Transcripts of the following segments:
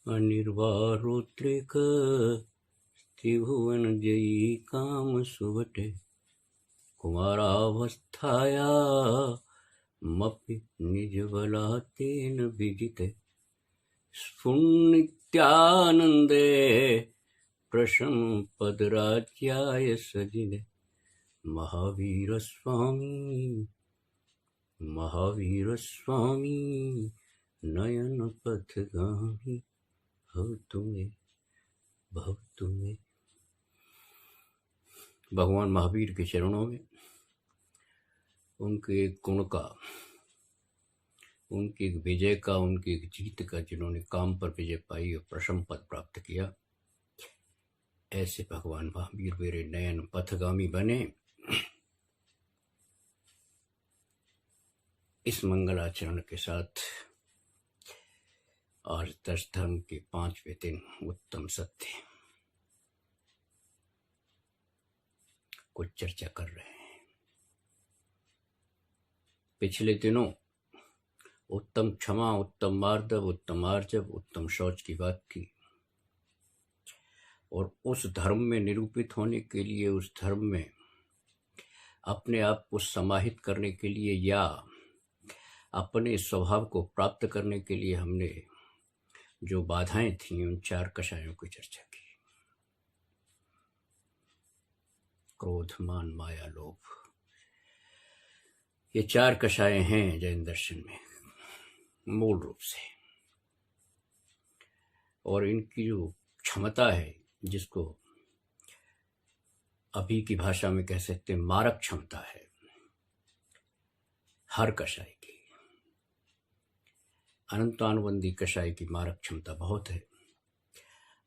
अनिर्वारोत्रिक त्रिभुवन जयी काम सुभटे कुमारावस्थाया मपि निजबलातेन विजिते स्फुन्नित्यानन्दे प्रशंपदराज्याय सजिने महावीर स्वामी नयन पथगामी भवतु मे। भगवान महावीर के चरणों में उनके एक गुण का, उनकी एक विजय का, उनकी एक जीत का, जिन्होंने काम पर विजय पाई और प्रशम पद प्राप्त किया, ऐसे भगवान महावीर मेरे नयन पथगामी बने। इस मंगलाचरण के साथ आज 10 धर्म के 5वें दिन उत्तम सत्य कुछ चर्चा कर रहे हैं। पिछले दिनों उत्तम क्षमा, उत्तम मार्दव, उत्तम आर्जव, उत्तम शौच की बात की और उस धर्म में निरूपित होने के लिए, उस धर्म में अपने आप को समाहित करने के लिए या अपने स्वभाव को प्राप्त करने के लिए हमने जो बाधाएं थीं, उन 4 कषायों की चर्चा की। क्रोध, मान, माया, लोभ, ये 4 कषाय हैं जैन दर्शन में मूल रूप से। और इनकी जो क्षमता है, जिसको अभी की भाषा में कह सकते हैं मारक क्षमता है, हर कषाय की, अनंतानुबंधी कषाय की मारक क्षमता बहुत है।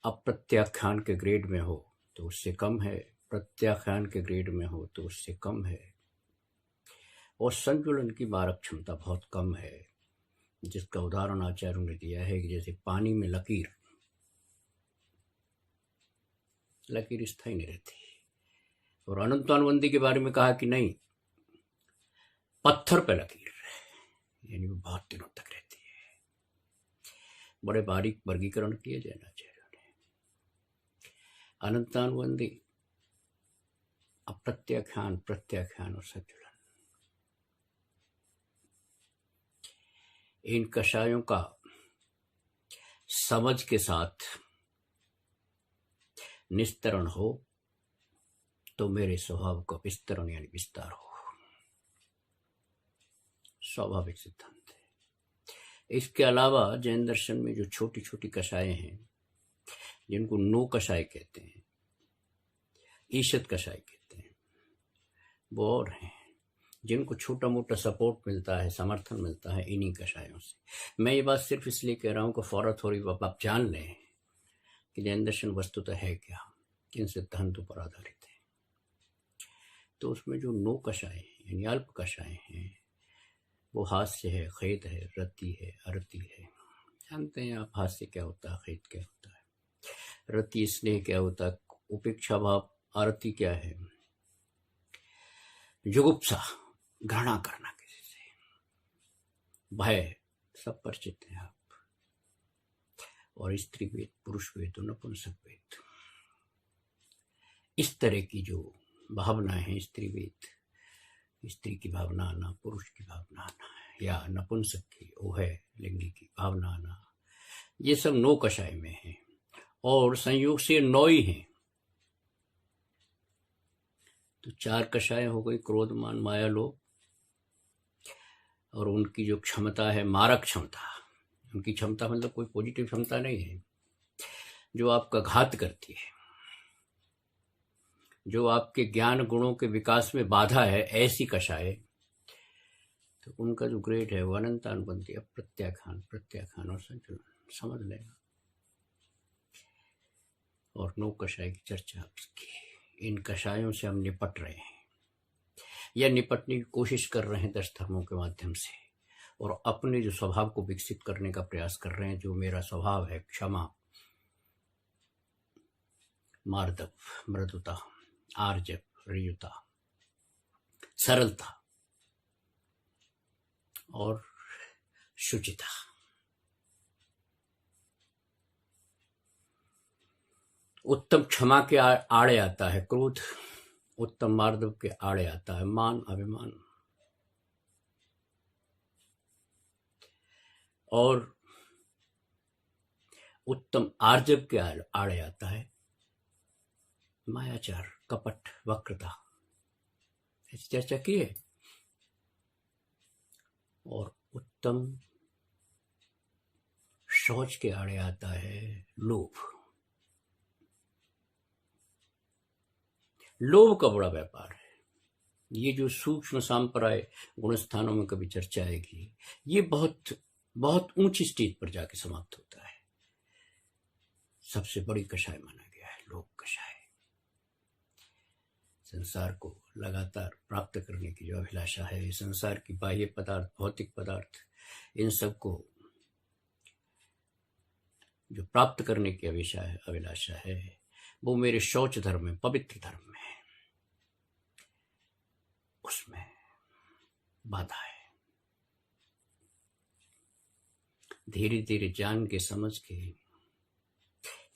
अब प्रत्याख्यान के ग्रेड में हो तो उससे कम है, प्रत्याख्यान के ग्रेड में हो तो उससे कम है, और संतुलन की मारक क्षमता बहुत कम है, जिसका उदाहरण आचार्यों ने दिया है कि जैसे पानी में लकीर स्थायी नहीं रहती। और अनंतानुबंधी के बारे में कहा कि नहीं, पत्थर पे लकीर यानी वो बहुत दिनों तक रहती है। बड़े बारीक वर्गीकरण किए जैन आचार्यों ने। अनंतानुबंधी, अप्रत्याख्यान, प्रत्याख्यान और संतुलन, इन कषायों का समझ के साथ निस्तरण हो तो मेरे स्वभाव का विस्तरण यानी विस्तार हो। स्वाभाविक सिद्धांत है। इसके अलावा जैन दर्शन में जो छोटी छोटी कषाय हैं, जिनको नो कषाय कहते हैं, ईशत कषाय कहते हैं, वो और हैं जिनको छोटा मोटा सपोर्ट मिलता है, समर्थन मिलता है इन्हीं कषायों से। मैं ये बात सिर्फ इसलिए कह रहा हूँ कि फौरन थोड़ी आप जान लें कि जैन दर्शन वस्तुतः है क्या, किन सिद्धांतों पर आधारित है। तो उसमें जो नो कषाय हैं यानी अल्प कषाय हैं, वो हास्य है, खेद है, रति है, अरति है। जानते हैं आप हास्य क्या होता है, खेद क्या होता है, रति स्नेह क्या होता है, उपेक्षा भाव, आरती क्या है, जुगुप्सा घृणा करना किसी से, भय, सब परिचित हैं आप। और स्त्री वेद, पुरुष वेद, नपुंसक वेद, इस तरह की जो भावनाएं हैं, स्त्री वेद, स्त्री की भावना आना, पुरुष की भावना आना, या नपुंसक की, ओहे लिंगी की भावना आना, ये सब नो कषाय में है और संयोग से 9 ही हैं। तो 4 कषाय हो गई, क्रोध, मान, माया, लोभ, और उनकी जो क्षमता है मारक क्षमता। उनकी क्षमता मतलब कोई पॉजिटिव क्षमता नहीं है, जो आपका घात करती है, जो आपके ज्ञान गुणों के विकास में बाधा है, ऐसी कषाय। तो उनका जो ग्रेड है वो अनंतानुबंधी, अप्रत्याख्यान, प्रत्याख्यान और संतुलन, समझ लेना। और 9 कषाय की चर्चा की। इन कषायों से हम निपट रहे हैं या निपटने की कोशिश कर रहे हैं 10 धर्मों के माध्यम से, और अपने जो स्वभाव को विकसित करने का प्रयास कर रहे हैं। जो मेरा स्वभाव है, क्षमा, मार्दव, मृदुता, आर्जव, रियुता, सरलता और शुचिता, उत्तम क्षमा के आड़े आता है क्रोध, उत्तम मार्दव के आड़े आता है मान अभिमान, और उत्तम आर्जव के आड़े आता है मायाचार, कपट, वक्रता। इस चर्चा की है। और उत्तम शौच के आड़े आता है लोभ। लोभ का बड़ा व्यापार है। ये जो सूक्ष्म सांप्राय गुणस्थानों में कभी चर्चा आएगी, ये बहुत बहुत ऊंची स्टेज पर जाके समाप्त होता है। सबसे बड़ी कषाय माना गया है लोभ कषाय। संसार को लगातार प्राप्त करने की जो अभिलाषा है, संसार की बाह्य पदार्थ, भौतिक पदार्थ, इन सबको जो प्राप्त करने की अभिलाषा है, वो मेरे शौच धर्म में, पवित्र धर्म में, उसमें बाधा है। धीरे धीरे जान के समझ के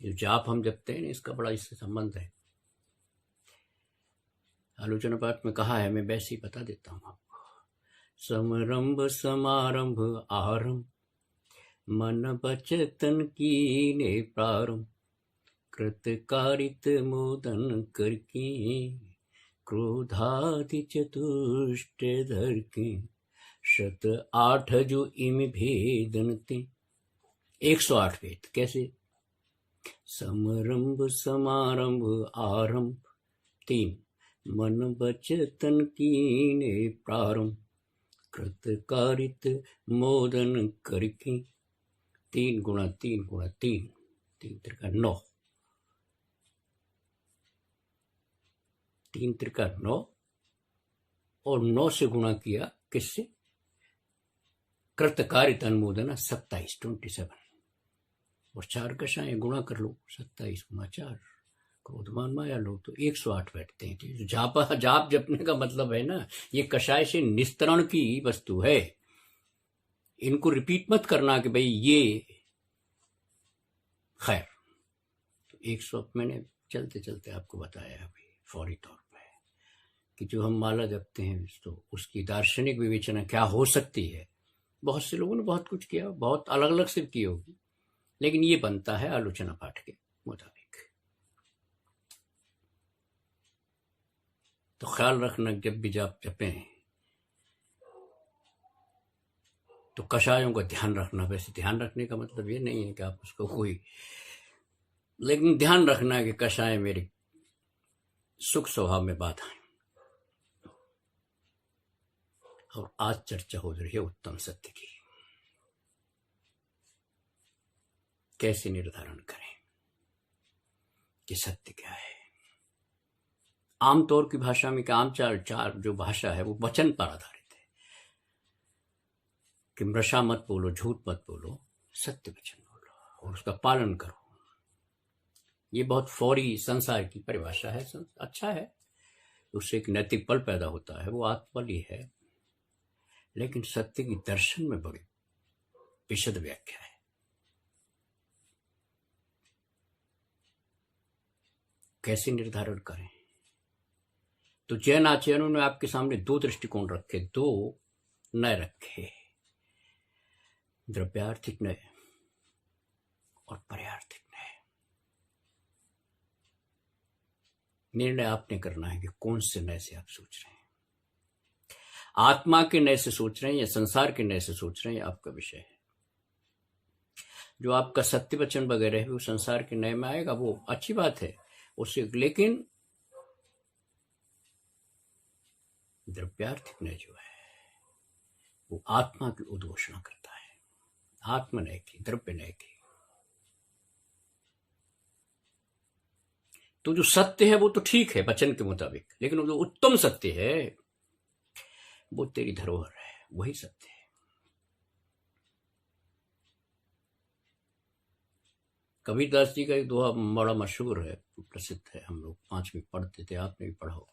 जो जाप हम जपते हैं, इसका बड़ा इससे संबंध है। आलोचना पाठ में कहा है, मैं वैसे ही बता देता हूं आपको। समरंभ समारंभ आरंभ, मन बचतन कीने प्रारंभ, कृतकारित मोदन करके, क्रोधादि चतुष्ट धर के, शत 8 जो इम भेदनते। 108 भेद कैसे? समरंभ समारंभ आरंभ 3, मन बचतन कीने प्रारंभ, कृतकारित मोदन करके। 3 गुणा 3 गुणा 3, 3 त्रिका 9, 3 त्रिका 9, और 9 से गुणा किया किससे? कृतकारित अनुमोदन 27, 27, और 4 कषाएं गुणा कर लो, 27 गुणा 4, क्रोधमान माया लो, तो 108 बैठते हैं। तो जाप जपने का मतलब है ना, ये कषाय से निस्तरण की वस्तु है। इनको रिपीट मत करना कि भाई ये खैर। तो 100 मैंने चलते चलते आपको बताया अभी फौरी तौर पे कि जो हम माला जपते हैं, तो उसकी दार्शनिक विवेचना क्या हो सकती है। बहुत से लोगों ने बहुत कुछ किया, बहुत अलग अलग से की होगी, लेकिन ये बनता है आलोचना पाठ के मुताबिक। तो ख्याल रखना, जब भी जाप जपें तो कषायों का ध्यान रखना। वैसे ध्यान रखने का मतलब ये नहीं है कि आप उसको कोई, लेकिन ध्यान रखना है कि कषाय मेरे सुख स्वभाव में बाधा है। और आज चर्चा हो रही है उत्तम सत्य की। कैसे निर्धारण करें कि सत्य क्या है? आमतौर की भाषा में, आम चार जो भाषा है वो वचन पर आधारित है कि मृषा मत बोलो, झूठ मत बोलो, सत्य वचन बोलो और उसका पालन करो। ये बहुत फौरी संसार की परिभाषा है, अच्छा है, उससे एक नैतिक बल पैदा होता है, वो आत्मबल ही है। लेकिन सत्य की दर्शन में बड़ी विशद व्याख्या है। कैसे निर्धारण करें? तो जैन आचार्यों ने आपके सामने 2 दृष्टिकोण रखे, 2 नय रखे, द्रव्यार्थिक नय और पर्यार्थिक नय। निर्णय आपने करना है कि कौन से नय से आप सोच रहे हैं। आत्मा के नय से सोच रहे हैं या संसार के नय से सोच रहे हैं, आपका विषय है। जो आपका सत्य वचन वगैरह है वो संसार के नय में आएगा, वो अच्छी बात है उससे, लेकिन द्रव्यार्थिक नय जो है वो आत्मा की उद्घोषणा करता है, आत्म नय की, द्रव्य नय की। तो जो सत्य है वो तो ठीक है वचन के मुताबिक, लेकिन जो उत्तम सत्य है वो तेरी धरोहर है, वही सत्य है। कबीरदास जी का एक दोहा बड़ा मशहूर है, प्रसिद्ध है, हम लोग 5वीं पढ़ते थे, आपने भी पढ़ा होगा।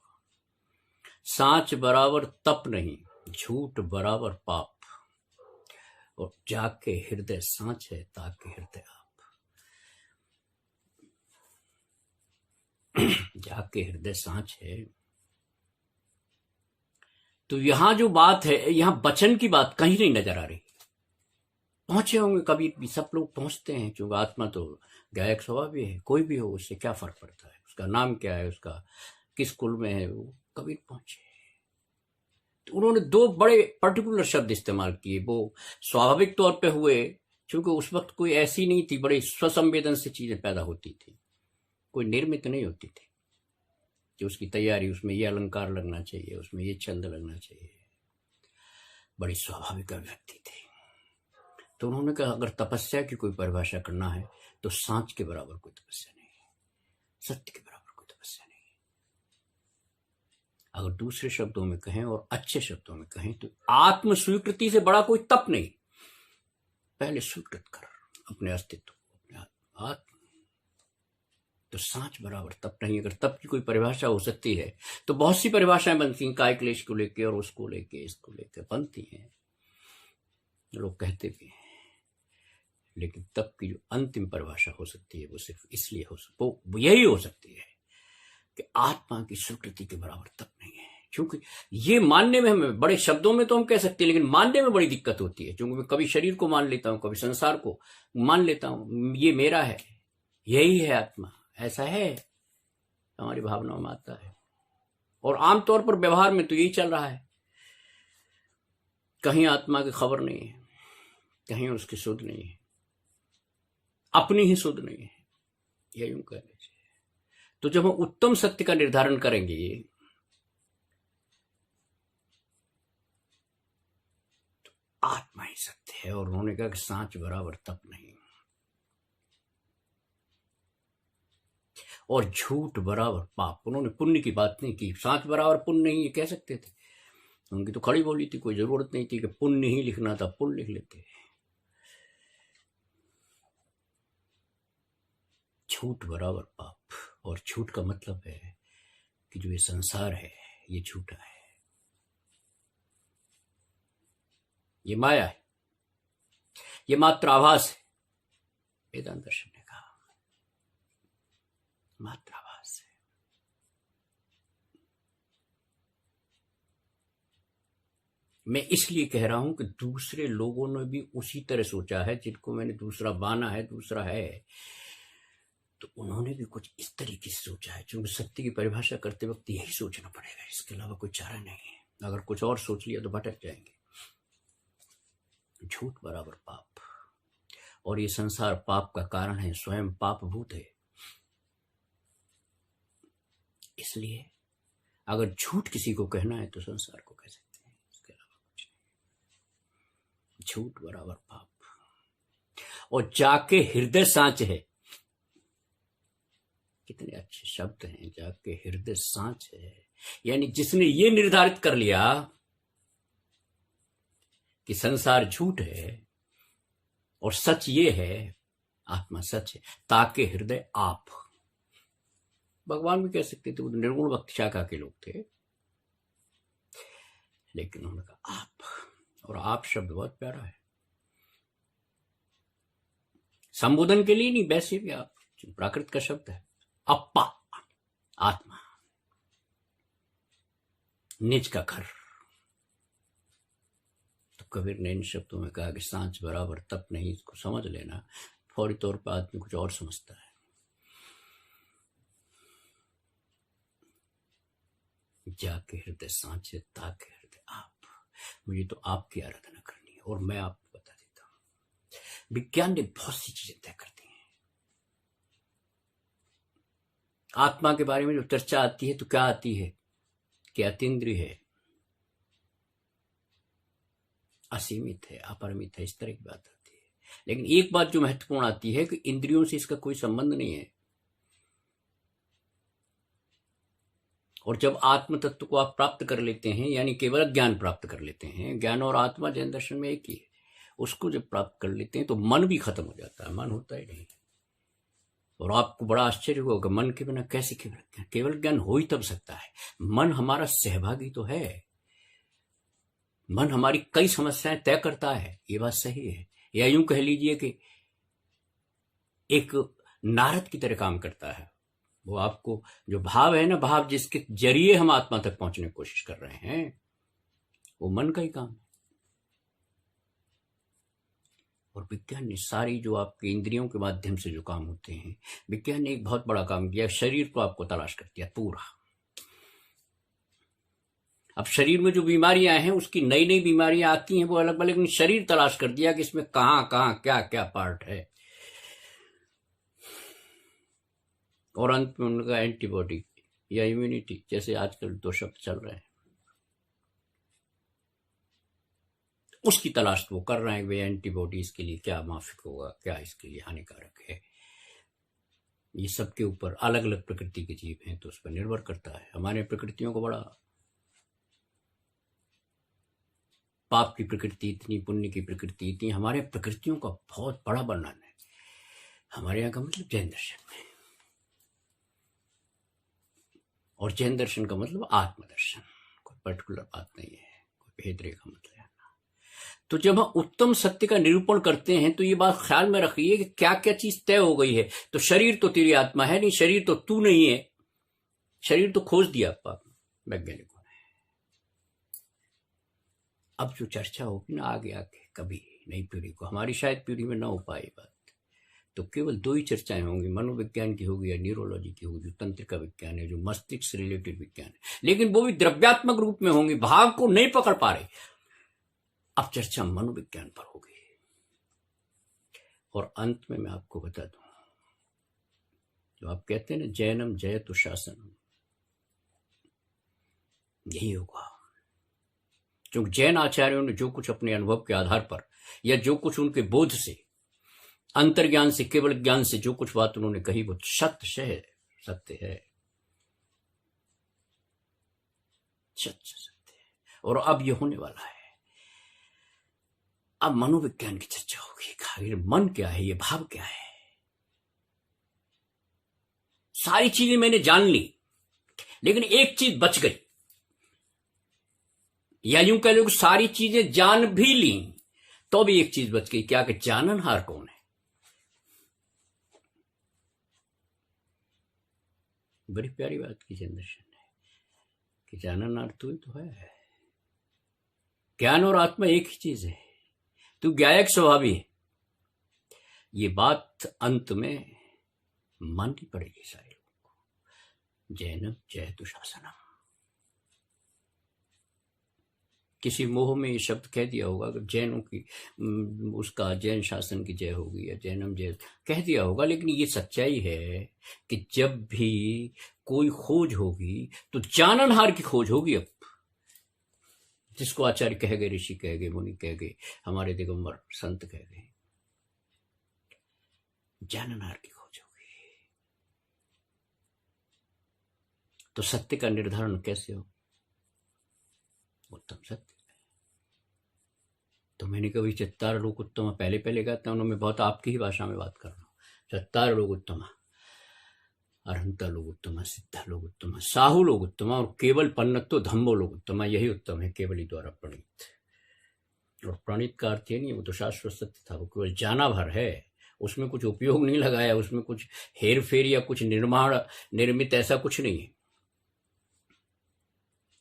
सांच बराबर तप नहीं, झूठ बराबर पाप, और जाके हृदय सांच है ताके हृदय आप। जाके हृदय सांच है, तो यहां जो बात है, यहां वचन की बात कहीं नहीं नजर आ रही। पहुंचे होंगे कबीर भी, सब लोग पहुंचते हैं, क्योंकि आत्मा तो गायक स्वभाव भी है, कोई भी हो उससे क्या फर्क पड़ता है, उसका नाम क्या है, उसका किस कुल में है, वो कबीर पहुंचे। तो उन्होंने दो बड़े पर्टिकुलर शब्द इस्तेमाल किए, वो स्वाभाविक तौर पे हुए, क्योंकि उस वक्त कोई ऐसी नहीं थी, बड़ी स्वसंवेदन से चीजें पैदा होती थी, कोई निर्मित नहीं होती थी कि उसकी तैयारी, उसमें ये अलंकार लगना चाहिए, उसमें ये छंद लगना चाहिए, बड़ी स्वाभाविक अभिव्यक्ति थी। तो उन्होंने कहा अगर तपस्या की कोई परिभाषा करना है तो सांच के बराबर कोई तपस्या नहीं है, सत्य के बराबर कोई तपस्या नहीं है। अगर दूसरे शब्दों में कहें और अच्छे शब्दों में कहें तो आत्म स्वीकृति से बड़ा कोई तप नहीं। पहले स्वीकृत कर अपने अस्तित्व को, अपने आत्म, तो सांच बराबर तप नहीं। अगर तप की कोई परिभाषा हो सकती है तो बहुत सी परिभाषाएं बनती हैं, काय क्लेश को लेके और उसको लेके, इसको लेके बनती हैं, लोग कहते भी हैं, लेकिन तप की जो अंतिम परिभाषा हो सकती है वो सिर्फ इसलिए वो यही हो सकती है कि आत्मा की स्वीकृति के बराबर तप नहीं है। क्योंकि ये मानने में, हमें बड़े शब्दों में तो हम कह सकते हैं, लेकिन मानने में बड़ी दिक्कत होती है। क्योंकि मैं कभी शरीर को मान लेता हूं, कभी संसार को मान लेता हूं, ये मेरा है, यही है आत्मा, ऐसा है, हमारी भावनाओं में आता है। और आमतौर पर व्यवहार में तो यही चल रहा है, कहीं आत्मा की खबर नहीं है, कहीं उसकी सुध नहीं है, अपनी ही सुध नहीं है, यह यूं कह लीजिए। तो जब हम उत्तम सत्य का निर्धारण करेंगे तो आत्मा ही सत्य है। और उन्होंने कहा कि सांच बराबर तप नहीं और झूठ बराबर पाप। उन्होंने पुण्य की बात नहीं की, सांच बराबर पुण्य नहीं, ये कह सकते थे, उनकी तो खड़ी बोली थी, कोई जरूरत नहीं थी कि पुण्य ही लिखना था, पुण्य लिख लेते। झूठ बराबर पाप। और झूठ का मतलब है कि जो ये संसार है ये झूठा है, ये माया है, ये मात्र आभास है। वेदांत दर्शन ने कहा मात्र आभास है। मैं इसलिए कह रहा हूं कि दूसरे लोगों ने भी उसी तरह सोचा है, जिनको मैंने दूसरा माना है, दूसरा है, तो उन्होंने भी कुछ इस तरीके से सोचा है। क्योंकि सत्य की परिभाषा करते वक्त यही सोचना पड़ेगा, इसके अलावा कोई चारा नहीं है। अगर कुछ और सोच लिया तो भटक जाएंगे। झूठ बराबर पाप, और ये संसार पाप का कारण है, स्वयं पाप भूत है। इसलिए अगर झूठ किसी को कहना है तो संसार को कह सकते हैं, इसके अलावा कुछ नहीं। झूठ बराबर पाप। और जाके हृदय सांच है, कितने अच्छे शब्द हैं, जाके हृदय सांच है। यानी जिसने ये निर्धारित कर लिया कि संसार झूठ है और सच ये है, आत्मा सच है, ताके हृदय आप। भगवान भी कह सकते थे, वो निर्गुण भक्ति शाखा के लोग थे, लेकिन उन्होंने कहा आप। और आप शब्द बहुत प्यारा है, संबोधन के लिए नहीं, वैसे भी आप प्राकृत का शब्द है। अप्पा, आत्मा, निज का घर। तो कबीर ने इन शब्दों में कहा कि सांच बराबर तप नहीं, इसको समझ लेना। फौरी तौर पर आदमी कुछ और समझता है। जाके हृदय सांचे, ताके हृदय आप। मुझे तो आपकी आराधना करनी है, और मैं आपको बता देता हूं, विज्ञान ने बहुत सी चीजें तय कर दी हैं। आत्मा के बारे में जो चर्चा आती है तो क्या आती है कि अतीन्द्रिय है, असीमित है, अपरिमित है, इस तरह की बात आती है। लेकिन एक बात जो महत्वपूर्ण आती है कि इंद्रियों से इसका कोई संबंध नहीं है। और जब आत्म तत्व को आप प्राप्त कर लेते हैं, यानी केवल ज्ञान प्राप्त कर लेते हैं, ज्ञान और आत्मा जैन दर्शन में एक ही है, उसको जब प्राप्त कर लेते हैं तो मन भी खत्म हो जाता है, मन होता ही नहीं। और आपको बड़ा आश्चर्य होगा, मन के बिना कैसे केवल ज्ञान? केवल ज्ञान हो ही तब सकता है, मन हमारा सहभागी तो है, मन हमारी कई समस्याएं तय करता है, ये बात सही है। या यूं कह लीजिए कि एक नारद की तरह काम करता है, वो आपको जो भाव है ना, भाव जिसके जरिए हम आत्मा तक पहुंचने की कोशिश कर रहे हैं, वो मन का ही काम है। और विज्ञान ने सारी जो आपके इंद्रियों के माध्यम से जो काम होते हैं, विज्ञान ने एक बहुत बड़ा काम किया, शरीर को आपको तलाश कर दिया पूरा। अब शरीर में जो बीमारियां हैं, उसकी नई नई बीमारियां आती हैं, वो अलग अलग, लेकिन शरीर तलाश कर दिया कि इसमें कहां कहां क्या क्या पार्ट है, और अंत में उनका एंटीबॉडी या इम्यूनिटी, जैसे आजकल 2 शब्द चल रहे हैं, उसकी तलाश वो कर रहे हैं। वे एंटीबॉडी इसके लिए क्या माफिक होगा, क्या इसके लिए हानिकारक है। ये सबके ऊपर अलग अलग प्रकृति के जीव हैं, तो उस पर निर्भर करता है। हमारे प्रकृतियों को बड़ा, पाप की प्रकृति इतनी, पुण्य की प्रकृति इतनी, हमारे प्रकृतियों का बहुत बड़ा वर्णन है हमारे यहाँ का, मतलब जैन दर्शन में। और जैन दर्शन का मतलब आत्मदर्शन, कोई पर्टिकुलर बात नहीं है, कोई भेद रेखा मतलब है। तो जब हम उत्तम सत्य का निरूपण करते हैं, तो ये बात ख्याल में रखिए कि क्या क्या चीज तय हो गई है। तो शरीर तो तेरी आत्मा है नहीं, शरीर तो तू नहीं है, शरीर तो खोज दिया वैज्ञानिकों ने। अब जो चर्चा होगी ना आगे आगे कभी नई पीढ़ी को, हमारी शायद पीढ़ी में ना हो पाए बात, तो केवल 2 ही चर्चाएं होंगी, मनोविज्ञान की होगी या न्यूरोलॉजी की होगी, जो तंत्र का विज्ञान है, जो मस्तिष्क से रिलेटेड विज्ञान है, लेकिन वो भी द्रव्यात्मक रूप में होंगी, भाव को नहीं पकड़ पा रहे। अब चर्चा मनोविज्ञान पर होगी। और अंत में मैं आपको बता दूं, जो आप कहते हैं ना जैनम जयतु शासनम, यही होगा। क्योंकि जैन आचार्यों ने जो कुछ अपने अनुभव के आधार पर, या जो कुछ उनके बोध से, अंतर्ज्ञान से, केवल ज्ञान से जो कुछ बात उन्होंने कही, वो सत्य है, सत्य है, सत्य है। और अब ये होने वाला है। अब मनोविज्ञान की चर्चा होगी, ये मन क्या है, ये भाव क्या है। सारी चीजें मैंने जान ली, लेकिन एक चीज बच गई, या यूं कह लो सारी चीजें जान भी ली, तो भी एक चीज बच गई, क्या कि जाननहार कौन है। बड़ी प्यारी बात की जनरेशन ने कि जाननहार तू ही तो है। ज्ञान और आत्मा एक ही चीज है, तू ज्ञायक स्वभावी है। ये बात अंत में माननी पड़ेगी सारे लोगों को। जैनम जयतु शासनम। किसी मोह में ये शब्द कह दिया होगा कि जैनों की, उसका जैन शासन की जय होगी, या जैनम जय कह दिया होगा, लेकिन ये सच्चाई है कि जब भी कोई खोज होगी तो जाननहार की खोज होगी। अब जिसको आचार्य कह गए, ऋषि कह गए, मुनि कह गए, हमारे दिगंबर संत कह गए, जाननहार की खोज होगी। तो सत्य का निर्धारण कैसे हो? उत्तम सत्य। तो मैंने कभी चत्तार लोक उत्तम पहले कहता हूं, मैं बहुत आपकी ही भाषा में बात कर रहा हूं। चत्तार लोक उत्तम, अरहंता लोग उत्तम, सिद्धा लोग उत्तम, साहु लोग उत्तम, और केवल पन्नत्तो धम्मो लोग उत्तम। यही उत्तम है, केवली द्वारा प्रणीत। और प्रणीत का अर्थ ये नहीं, वो तो शाश्वत सत्य था, वो केवल जाना भर है, उसमें कुछ उपयोग नहीं लगाया, उसमें कुछ हेर फेर या कुछ निर्माण निर्मित ऐसा कुछ नहीं है,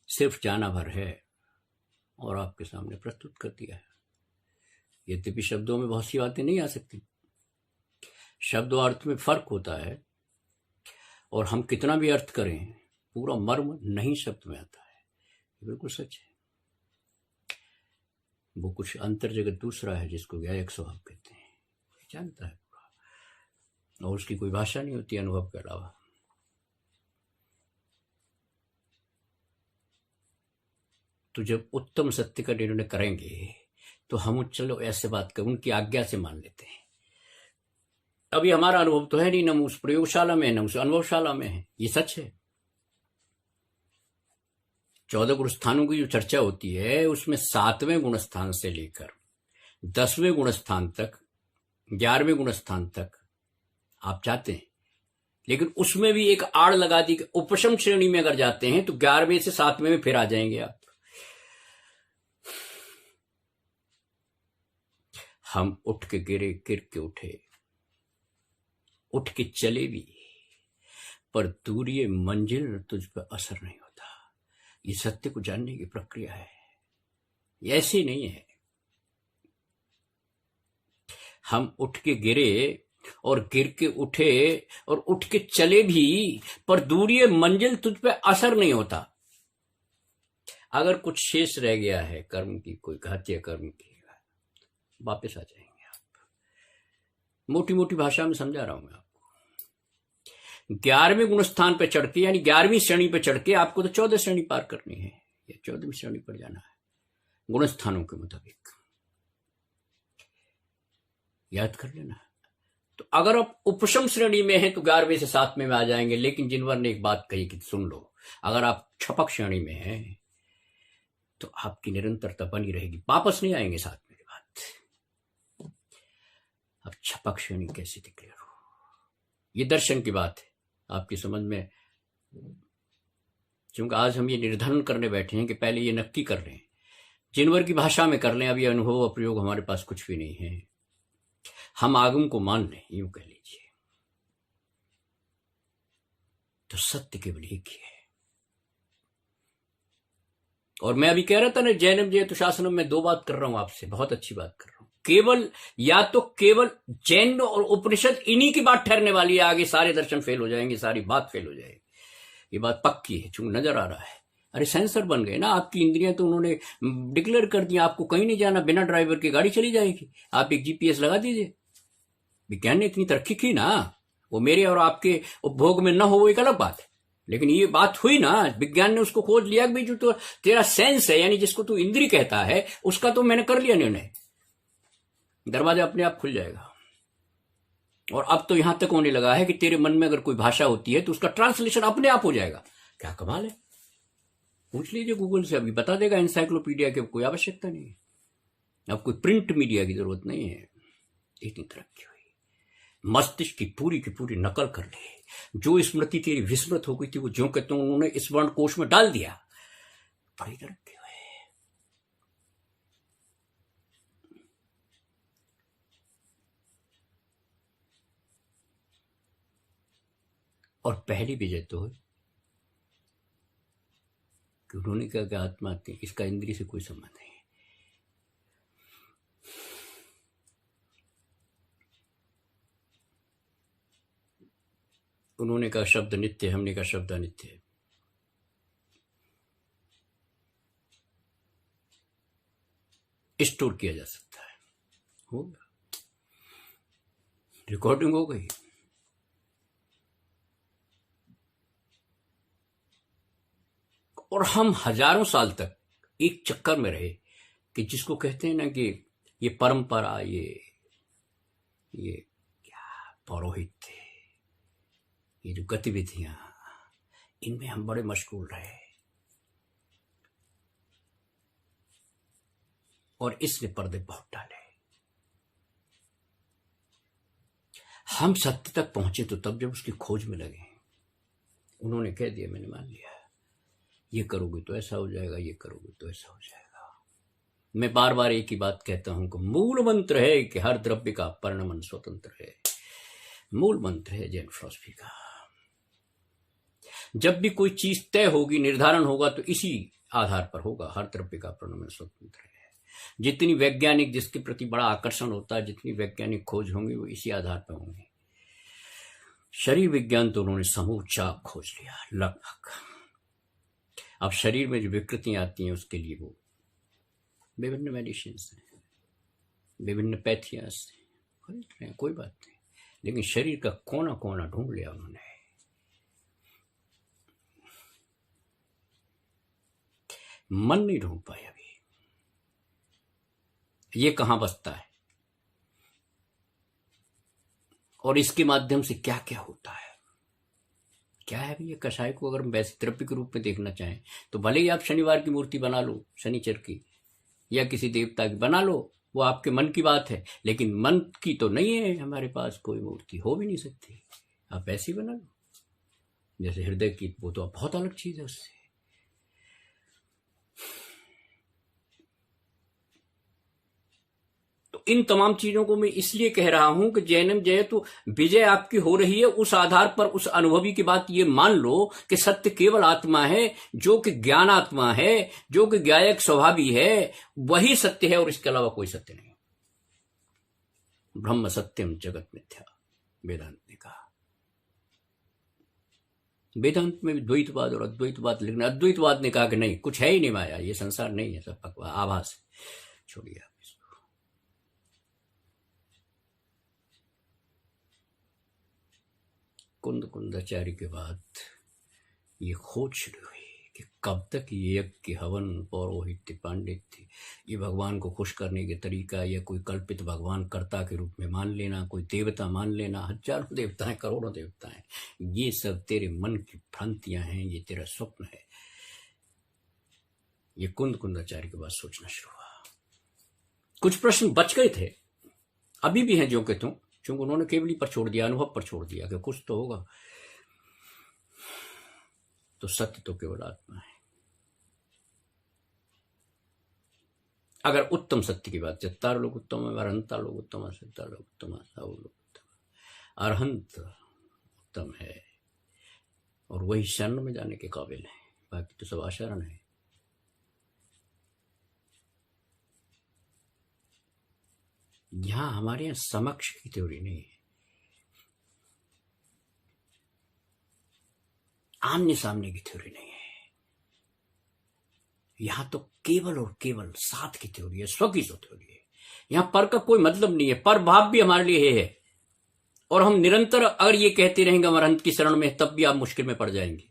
सिर्फ जाना भर है और आपके सामने प्रस्तुत कर दिया है। यद्यपि शब्दों में बहुत सी बातें नहीं आ सकती, शब्द और अर्थ में फर्क होता है, और हम कितना भी अर्थ करें पूरा मर्म नहीं शब्द में आता है, बिल्कुल सच है। वो कुछ अंतर जगत दूसरा है जिसको ज्ञायक स्वभाव कहते हैं, जानता है पूरा, और उसकी कोई भाषा नहीं होती अनुभव के अलावा। तो जब उत्तम सत्य का निर्णय करेंगे तो हम चलो ऐसे बात कर, उनकी आज्ञा से मान लेते हैं। अभी हमारा अनुभव तो है नहीं, न उस प्रयोगशाला में है, न उस अनुभवशाला में है, ये सच है। 14 गुण स्थानों की जो चर्चा होती है, उसमें 7वें गुण स्थान से लेकर 10वें गुण स्थान तक, 11वें गुण स्थान तक आप जाते हैं, लेकिन उसमें भी एक आड़ लगा दी कि उपशम श्रेणी में अगर जाते हैं तो 11वें से 7वें में फिर आ जाएंगे आप। हम उठ के गिरे, गिर के उठे, उठ के चले भी, पर दूरी मंजिल तुझ पर असर नहीं होता। ये सत्य को जानने की प्रक्रिया है, ये ऐसी नहीं है। हम उठ के गिरे और गिर के उठे और उठ के चले भी, पर दूरी मंजिल तुझ पे असर नहीं होता। अगर कुछ शेष रह गया है कर्म की, कोई घातीय कर्म की, वापस आ जाएंगे आप। मोटी मोटी भाषा में समझा रहा हूं मैं आपको। 11वें गुण स्थान पे चढ़ के, यानी 11वीं श्रेणी पे चढ़ के आपको तो 14 श्रेणी पार करनी है, या 14वीं श्रेणी पर जाना है गुण स्थानों के मुताबिक। याद कर लेना। तो अगर आप उपशम श्रेणी में हैं तो 11वें से 7वें में आ जाएंगे। लेकिन जिनवर ने एक बात कही कि सुन लो, अगर आप छपक श्रेणी में हैं तो आपकी निरंतरता बनी रहेगी, वापस नहीं आएंगे 7वें के बाद। अब छपक श्रेणी कैसे डिक्लेयर हो, ये दर्शन की बात है आपकी समझ में। क्योंकि आज हम ये निर्धारण करने बैठे हैं कि पहले ये नक्की कर लें, जिनवर की भाषा में कर लें। अब ये अनुभव और प्रयोग हमारे पास कुछ भी नहीं है, हम आगम को मान लें, यूं कह लीजिए। तो सत्य केवल एक ही है। और मैं अभी कह रहा था ना, जैनम जयतु शासनम में 2 बात कर रहा हूं आपसे, बहुत अच्छी बात कर रहा हूं। केवल या तो केवल जैन और उपनिषद इन्हीं की बात ठहरने वाली है, आगे सारे दर्शन फेल हो जाएंगे, सारी बात फेल हो जाएगी। ये बात पक्की है, चूंकि नजर आ रहा है। अरे सेंसर बन गए ना आपकी इंद्रियां, तो उन्होंने डिक्लेयर कर दिया आपको कहीं नहीं जाना, बिना ड्राइवर की गाड़ी चली जाएगी। आप एक जीपीएस लगा दीजिए। विज्ञान ने इतनी तरक्की की ना, वो मेरे और आपके उपभोग में ना हो वो एक अलग बात है, लेकिन ये बात हुई ना, विज्ञान ने उसको खोज लिया कि भाई जो तो तेरा सेंस है, यानी जिसको तू इंद्री कहता है, उसका तो मैंने कर लिया निर्णय, दरवाजा अपने आप खुल जाएगा। और अब तो यहां तक होने लगा है कि तेरे मन में अगर कोई भाषा होती है तो उसका ट्रांसलेशन अपने आप हो जाएगा। क्या कमाल है, पूछ लीजिए गूगल से, अभी बता देगा एनसाइक्लोपीडिया की कोई आवश्यकता नहीं है, अब कोई प्रिंट मीडिया की जरूरत नहीं है। इतनी तरक्की हुई, मस्तिष्क की पूरी नकल कर ली। जो स्मृति तेरी विस्मृत हो गई थी वो जो कहते हैं उन्होंने इस वर्ण कोश में डाल दिया। बड़ी तरक्की हुई। और पहली विजय तो हुई कि उन्होंने कहा कि आत्मा थी, इसका इंद्रिय से कोई संबंध नहीं। उन्होंने कहा शब्द नित्य, हमने कहा शब्द अनित्य है। स्टोर किया जा सकता है, हो गया, रिकॉर्डिंग हो गई। और हम हजारों साल तक एक चक्कर में रहे कि जिसको कहते हैं ना कि ये परंपरा, ये क्या पौरोहित थे, ये जो गतिविधियां, इनमें हम बड़े मशगूल रहे। और इसने पर्दे बहुत डाले। हम सत्य तक पहुंचे तो तब जब उसकी खोज में लगे। उन्होंने कह दिया, मैंने मान लिया, ये करोगे तो ऐसा हो जाएगा, ये करोगे तो ऐसा हो जाएगा। मैं बार बार एक ही बात कहता हूं कि मूल मंत्र है कि हर द्रव्य का परिणमन स्वतंत्र है। मूल मंत्र है जैन फिलॉसफी का। जब भी कोई चीज तय होगी, निर्धारण होगा, तो इसी आधार पर होगा, हर द्रव्य का परिणमन स्वतंत्र है। जितनी वैज्ञानिक, जिसके प्रति बड़ा आकर्षण होता है, जितनी वैज्ञानिक खोज होंगी वो इसी आधार पर होंगी। शरीर विज्ञान तो उन्होंने समूचा खोज लिया लगभग। अब शरीर में जो विकृतियां आती हैं उसके लिए वो विभिन्न मेडिसिन हैं, विभिन्न पैथियास खरीद रहे हैं, कोई बात नहीं, लेकिन शरीर का कोना कोना ढूंढ लिया उन्होंने। मन नहीं ढूंढ पाए अभी, ये कहां बसता है और इसके माध्यम से क्या क्या होता है। क्या है ये कषाय को अगर हम वैसे द्रव्य के रूप में देखना चाहें तो भले ही आप शनिवार की मूर्ति बना लो, शनिचर की, या किसी देवता की बना लो, वो आपके मन की बात है, लेकिन मन की तो नहीं है हमारे पास कोई मूर्ति, हो भी नहीं सकती। आप ऐसे ही बना लो जैसे हृदय की, वो तो बहुत अलग चीज है उससे। तो तो इन तमाम चीजों को मैं इसलिए कह रहा हूं कि जैनम जय तो विजय आपकी हो रही है, उस आधार पर, उस अनुभवी की बात ये मान लो कि सत्य केवल आत्मा है, जो कि ज्ञान आत्मा है, जो कि ज्ञायक स्वभावी है, वही सत्य है और इसके अलावा कोई सत्य नहीं। ब्रह्म सत्यम जगत मिथ्या, वेदांत ने कहा। वेदांत में भी द्वैतवाद और अद्वैतवाद लिखना, अद्वैतवाद ने कहा कि नहीं, कुछ है ही नहीं माया, ये संसार नहीं है, सब बकवास, आभास है, छोड़िए आप इसको। कुंद कुंदाचार्य के बाद ये खोज शुरू हुई कि कब तक ये यज्ञ हवन पौरोहित्य पांडित्य, ये भगवान को खुश करने के तरीका, या कोई कल्पित भगवान कर्ता के रूप में मान लेना, कोई देवता मान लेना, हजारों देवताएं, करोड़ों देवताएं, ये सब तेरे मन की भ्रांतियां हैं, ये तेरा स्वप्न है। ये कुंद कुंदाचार्य के बाद सोचना शुरू हुआ। कुछ प्रश्न बच गए थे, अभी भी हैं जो कि तुम, क्योंकि उन्होंने केवली पर छोड़ दिया, अनुभव पर छोड़ दिया कि कुछ तो होगा। तो सत्य तो केवल आत्मा है। अगर उत्तम सत्य की बात, चत्तार लोग उत्तम है, अरहंता लोग उत्तम है, सिद्धार लोग उत्तम है, साहु लोग उत्तम है। अरहंत उत्तम है और वही शरण में जाने के काबिल है, बाकी तो सब आशरण है। यहां हमारे यहां समक्ष की थ्योरी नहीं है, आमने सामने की थ्योरी नहीं है। यहां तो केवल और केवल साथ की थ्योरी है, स्व की थ्योरी है। यहां पर का कोई मतलब नहीं है, पर भाव भी हमारे लिए है। और हम निरंतर अगर ये कहते रहेंगे हम अरहंत की शरण में, तब भी आप मुश्किल में पड़ जाएंगे।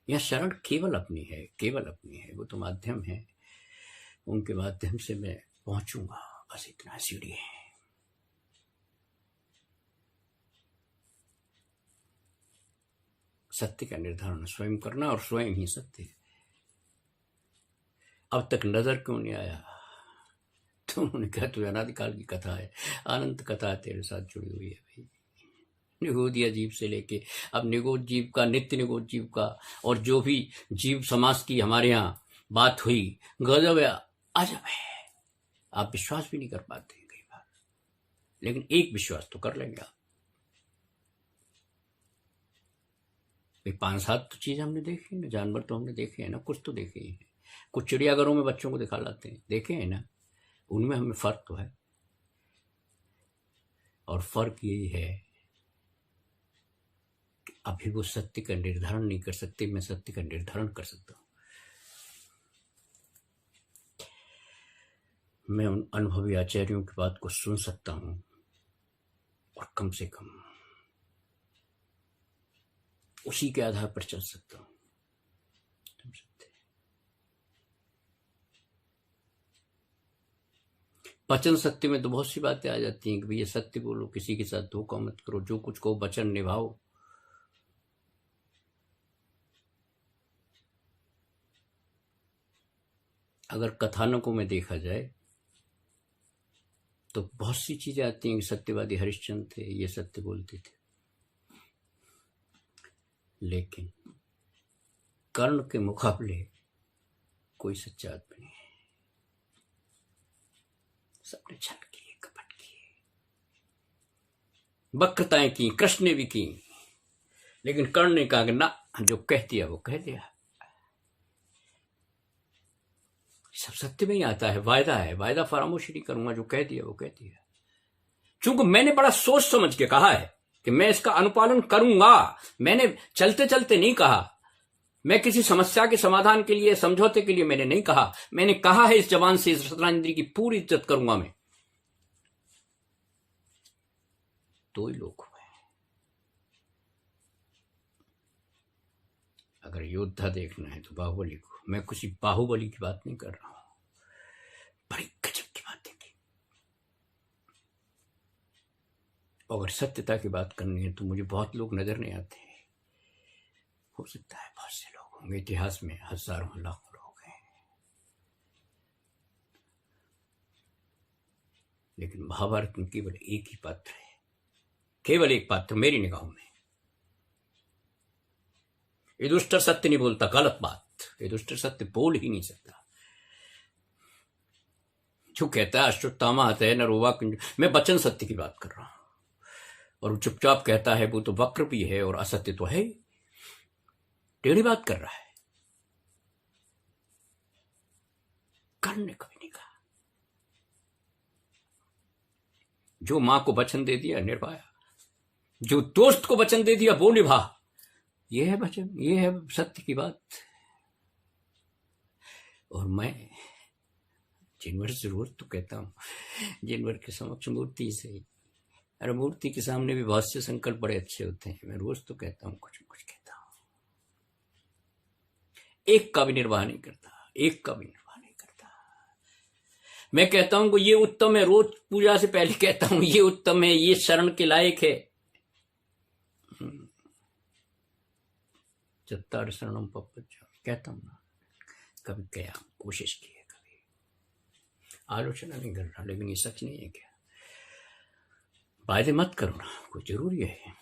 यह शरण केवल अपनी है, केवल अपनी है, वो तो माध्यम है, उनके माध्यम से मैं पहुंचूंगा, बस इतना सीढ़ी है। सत्य का निर्धारण स्वयं करना और स्वयं ही सत्य है। अब तक नजर क्यों नहीं आया? तो उन्होंने कहा तुझे अनादिकाल की कथा है, अनंत कथा तेरे साथ जुड़ी हुई है भाई। निगोदिया जीव से लेके अब निगोद जीव का, नित्य निगोद जीव का, और जो भी जीव समाज की हमारे यहाँ बात हुई, गजब है, अजब है। आप विश्वास भी नहीं कर पाते कई बार, लेकिन एक विश्वास तो कर लेंगे आप। 5-7 तो चीज हमने देखी ना, जानवर तो हमने देखे हैं ना, कुछ तो देखे ही हैं। कुछ चिड़ियाघरों में बच्चों को दिखा लाते हैं, देखे हैं ना, उनमें हमें फर्क तो है। और फर्क यही है कि अभी वो सत्य का निर्धारण नहीं कर सकते, मैं सत्य का निर्धारण कर सकता हूं। मैं उन अनुभवी आचार्यों की बात को सुन सकता हूं और कम से कम उसी के आधार पर चल सकता हूं। वचन सत्य में तो बहुत सी बातें आ जाती हैं कि भैया सत्य बोलो, किसी के साथ धोखा मत करो, जो कुछ कहो वचन निभाओ। अगर कथानकों में देखा जाए तो बहुत सी चीजें आती हैं कि सत्यवादी हरिश्चंद्र थे, ये सत्य बोलते थे, लेकिन कर्ण के मुकाबले कोई सच्चा आदमी नहीं है। सबने छल किए, कपट किए, वक्रताएं की, कृष्ण ने भी की, लेकिन कर्ण ने कहा कि ना, जो कह दिया वो कह दिया। सब सत्य में ही आता है, वायदा है, वायदा फरामोशी नहीं करूंगा, जो कह दिया वो कह दिया। चूंकि मैंने बड़ा सोच समझ के कहा है कि मैं इसका अनुपालन करूंगा, मैंने चलते चलते नहीं कहा, मैं किसी समस्या के समाधान के लिए, समझौते के लिए मैंने नहीं कहा। मैंने कहा है इस जबान से, इस 17 इंद्रिय की पूरी इज्जत करूंगा मैं। दो ही लोग हुए। अगर योद्धा देखना है तो बाहुबली को, मैं किसी बाहुबली की बात नहीं कर रहा हूं, बड़ी गजब की बातें की। अगर सत्यता की बात करनी है तो मुझे बहुत लोग नजर नहीं आते। हो सकता है बहुत से लोग होंगे, इतिहास में हजारों लाखों लोग हैं, लेकिन महाभारत में केवल एक ही पात्र है, केवल एक पात्र मेरी निगाहों में। युधिष्ठिर सत्य नहीं बोलता, गलत बात, युधिष्ठिर सत्य बोल ही नहीं सकता। जो कहता है अश्वत्थामा हते नरोवा कुंज, मैं वचन सत्य की बात कर रहा हूं। और वो चुपचाप कहता है वो तो वक्र भी है और असत्य तो है, टेढ़ी बात कर रहा है। कर्ण ने कभी नहीं कहा। जो मां को वचन दे दिया निर्भाया, जो दोस्त को वचन दे दिया वो निभा। ये है वचन, ये है सत्य की बात। और मैं जिनवर जरूर तो कहता हूं, जिनवर के समक्ष मूर्ति से, अरे मूर्ति के सामने भी बहुत से संकल्प बड़े अच्छे होते हैं। मैं रोज तो कहता हूं, कुछ न कुछ कहता हूं। एक का भी निर्वाह नहीं करता, एक का भी निर्वाह नहीं करता। मैं कहता हूं कि ये उत्तम है, रोज पूजा से पहले कहता हूं ये उत्तम है, ये शरण के लायक है। चत्तार शरणम पप्पा कहता हूं ना, कभी क्या कोशिश की है, कभी आलोचना नहीं कर रहा, लेकिन ये सच नहीं है क्या? वायदे मत करो ना, कोई जरूरी है,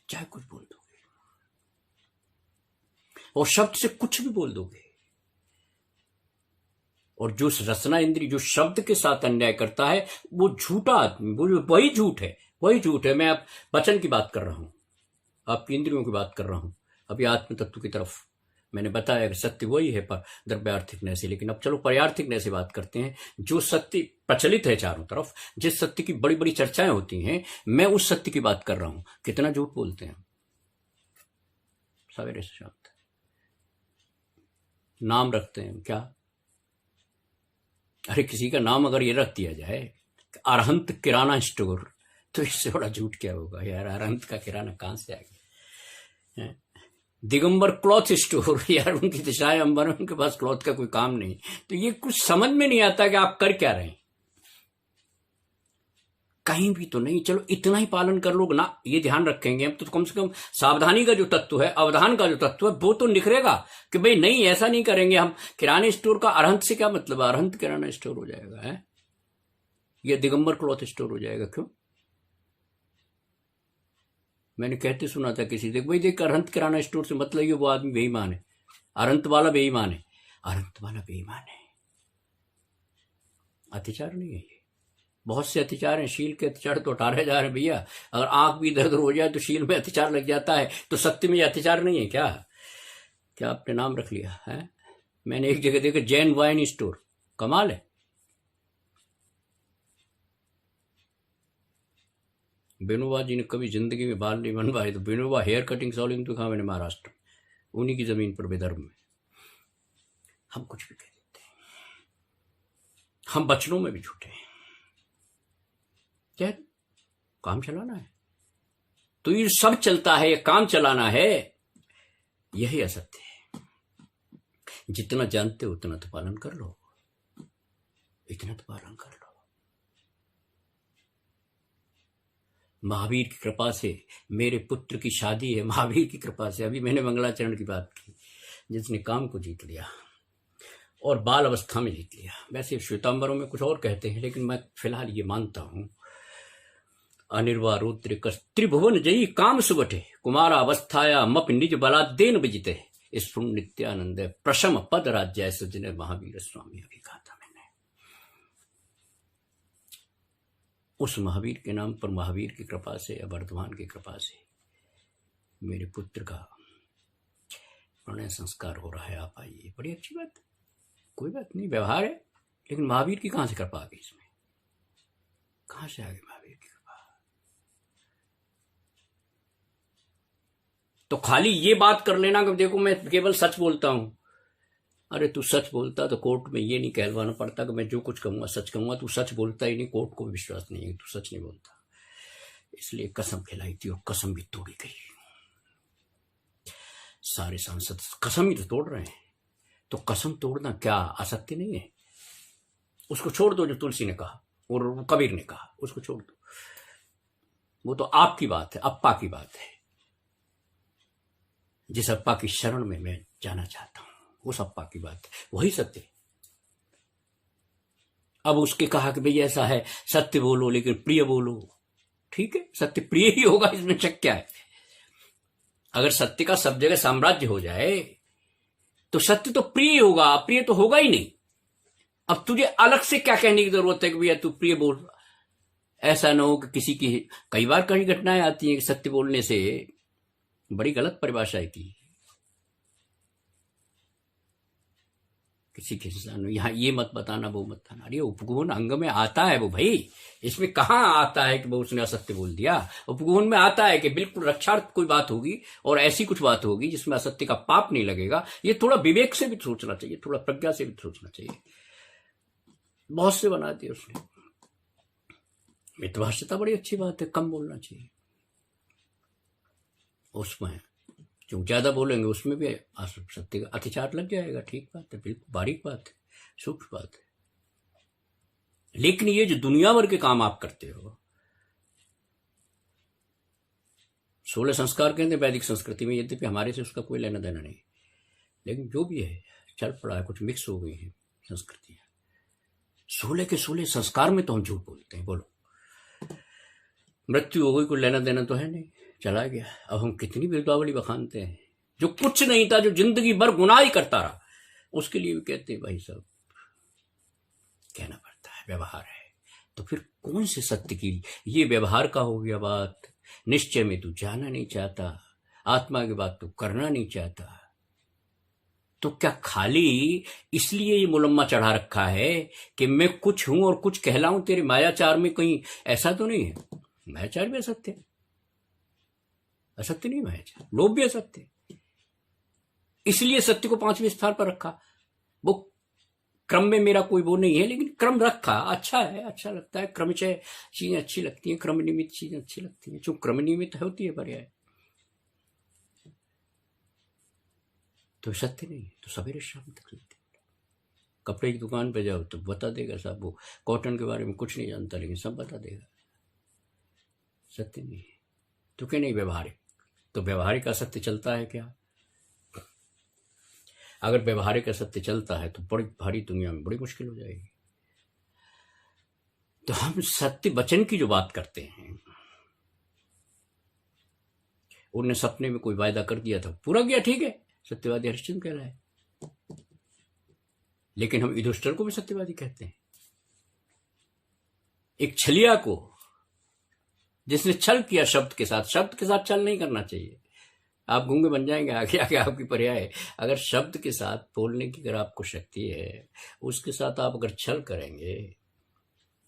चाहे कुछ बोल दोगे और शब्द से कुछ भी बोल दोगे। और जो रचना इंद्री जो शब्द के साथ अन्याय करता है वो झूठा आदमी, वही झूठ है, वही झूठ है। मैं अब वचन की बात कर रहा हूं, आपकी इंद्रियों की बात कर रहा हूं। अभी आत्म तत्व की तरफ मैंने बताया कि सत्य वही है पर द्रव्यार्थिक नय से, लेकिन अब चलो पर्यार्थिक नय से बात करते हैं। जो सत्य प्रचलित है चारों तरफ, जिस सत्य की बड़ी बड़ी चर्चाएं होती हैं, मैं उस सत्य की बात कर रहा हूं। कितना झूठ बोलते हैं सवेरे से शाम तक, नाम रखते हैं क्या? अरे किसी का नाम अगर ये रख दिया जाए अरहंत किराना स्टोर, तो इससे बड़ा झूठ क्या होगा यार? अरहंत का किराना कहां से आ गया? दिगंबर क्लॉथ स्टोर, यार उनकी दिशाएं अंबर, उनके पास क्लॉथ का कोई काम नहीं। तो ये कुछ समझ में नहीं आता कि आप कर क्या रहे हैं, कहीं भी तो नहीं। चलो इतना ही पालन कर लो ना, ये ध्यान रखेंगे हम तो कम से कम सावधानी का जो तत्व है, अवधान का जो तत्व है वो तो निखरेगा कि भाई नहीं ऐसा नहीं करेंगे हम। किराने स्टोर का अरहंत से क्या मतलब? अरहंत किराना स्टोर हो जाएगा है, ये दिगंबर क्लॉथ स्टोर हो जाएगा। क्यों? मैंने कहते सुना था किसी, देख भाई देख, अरहंत किराना स्टोर से मतलब ये वो आदमी बेईमान है, अरहंत वाला बेईमान है। अरहंत वाला बेईमान है, अत्याचार नहीं है ये। बहुत से अत्याचार हैं, शील के अत्याचार तो 18 हजार है भैया। अगर आंख भी दर्द हो जाए तो शील में अत्याचार लग जाता है, तो सत्य में ये अत्याचार नहीं है क्या? क्या आपने नाम रख लिया है? मैंने एक जगह देखा जैन वाइन स्टोर, कमाल है। विनोबा जी ने कभी जिंदगी में बाल नहीं बनवाए, तो विनोबा हेयर कटिंग सॉलिंग तो कहा मैंने महाराष्ट्र, उन्हीं की जमीन पर विदर्भ में। हम कुछ भी कह देते हैं, हम वचनों में भी झूठे हैं। क्या काम चलाना है तो ये सब चलता है, ये काम चलाना है, यही असत्य है। जितना जानते हो उतना तो पालन कर लो, इतना तो पालन कर लो। महावीर की कृपा से मेरे पुत्र की शादी है, महावीर की कृपा से। अभी मैंने मंगलाचरण की बात की, जिसने काम को जीत लिया और बाल अवस्था में जीत लिया। वैसे श्वेतांबरों में कुछ और कहते हैं, लेकिन मैं फिलहाल ये मानता हूं, अनिर्वारोत्र त्रिभुवन जयी काम सुगठे कुमार अवस्थाया मप निज बलादेन विजिते स्फुण नित्यानंद प्रशम पद राज्य सजने महावीर स्वामी। अभी कहा था मैंने, उस महावीर के नाम पर, महावीर की कृपा से या वर्धमान की कृपा से मेरे पुत्र का प्रणय संस्कार हो रहा है। आप आइए, बड़ी अच्छी बात, कोई बात नहीं, व्यवहार है। लेकिन महावीर की कहां से कृपा आ गई इसमें? कहां से आ गई महावीर की कृपा? तो खाली ये बात कर लेना कि देखो मैं केवल सच बोलता हूं। अरे तू सच बोलता तो कोर्ट में ये नहीं कहलवाना पड़ता कि मैं जो कुछ कहूंगा सच कहूंगा। तू सच बोलता ही नहीं, कोर्ट को विश्वास नहीं है, तू सच नहीं बोलता। इसलिए कसम खिलाई थी और कसम भी तोड़ी गई। सारे सांसद कसम ही तो तोड़ रहे हैं, तो कसम तोड़ना क्या असत्य नहीं है? उसको छोड़ दो जो तुलसी ने कहा और कबीर ने कहा, उसको छोड़ दो। वो तो आपकी बात है, अप्पा की बात है। जिस अप्पा की शरण में मैं जाना चाहता हूं, उस अप्पा की बात है, वही सत्य। अब उसके कहा कि भाई ऐसा है, सत्य बोलो लेकिन प्रिय बोलो। ठीक है, सत्य प्रिय ही होगा, इसमें शक क्या है? अगर सत्य का सब जगह साम्राज्य हो जाए तो सत्य तो प्रिय होगा, अप्रिय तो होगा ही नहीं। अब तुझे अलग से क्या कहने की जरूरत है कि भैया तू प्रिय बोल। ऐसा ना हो कि किसी की, कई बार कई घटनाएं आती हैं कि सत्य बोलने से बड़ी गलत परिभाषा की किसी के इंसान यहाँ ये मत बताना वो मत बताना। अरे उपगुण अंग में आता है वो भाई, इसमें कहाँ आता है कि वो उसने असत्य बोल दिया। उपगुण में आता है कि बिल्कुल रक्षार्थ कोई बात होगी और ऐसी कुछ बात होगी जिसमें असत्य का पाप नहीं लगेगा। ये थोड़ा विवेक से भी सोचना चाहिए, थोड़ा प्रज्ञा से भी सोचना चाहिए। बहुत से बना दिए उसने। मितभाषिता बड़ी अच्छी बात है, कम बोलना चाहिए। उसमें जो ज्यादा बोलेंगे उसमें भी सत्य का अतिचार लग जाएगा। ठीक बात है, बिल्कुल बारीक बात है, सूक्ष्म बात है। लेकिन ये जो दुनिया भर के काम आप करते हो, 16 संस्कार कहते हैं वैदिक संस्कृति में, यद्यपि हमारे से उसका कोई लेना देना नहीं, लेकिन जो भी है चल पड़ा है, कुछ मिक्स हो गई है संस्कृतियां। 16 के 16 संस्कार में तो हम झूठ बोलते हैं। बोलो, मृत्यु हो गई, कोई लेना देना तो है नहीं, चला गया। अब हम कितनी बिरदावली बखानते हैं। जो कुछ नहीं था, जो जिंदगी भर गुनाह ही करता रहा, उसके लिए भी कहते हैं भाई साहब कहना पड़ता है, व्यवहार है। तो फिर कौन से सत्य की, ये व्यवहार का हो गया बात। निश्चय में तू जाना नहीं चाहता, आत्मा की बात तू करना नहीं चाहता, तो क्या खाली इसलिए ये मुलम्मा चढ़ा रखा है कि मैं कुछ हूं और कुछ कहलाऊं तेरे मायाचार में? कहीं ऐसा तो नहीं है। मायाचार भी असत्य है, असत्य नहीं मायाचार, लोभ भी असत्य है। इसलिए सत्य को 5वें स्थान पर रखा। वो क्रम में मेरा कोई वो नहीं है, लेकिन क्रम रखा, अच्छा है, अच्छा लगता है। क्रमचय चीजें अच्छी लगती हैं, क्रम निमित्त चीजें अच्छी लगती हैं। जो क्रम निमित्त होती है पर्याय, तो सत्य नहीं है। तो सवेरे शाम तक सत्य। कपड़े की दुकान पे जाओ तो बता देगा साहब, वो कॉटन के बारे में कुछ नहीं जानता, लेकिन सब बता देगा। सत्य नहीं है। तो क्या नहीं व्यवहारिक, तो व्यवहारिक असत्य चलता है क्या? अगर व्यवहारिक असत्य चलता है तो बड़ी भारी दुनिया में बड़ी मुश्किल हो जाएगी। तो हम सत्य वचन की जो बात करते हैं, उन्होंने सपने में कोई वायदा कर दिया था, पूरा किया, ठीक है, सत्यवादी हरिश्चंद्र कहलाए। लेकिन हम युधिष्ठिर को भी सत्यवादी कहते हैं। एक छलिया को जिसने छल किया शब्द के साथ, शब्द के साथ छल नहीं करना चाहिए। आप गूंगे बन जाएंगे आगे आगे, आपकी पर्याय। अगर शब्द के साथ बोलने की अगर आपको शक्ति है, उसके साथ आप अगर छल करेंगे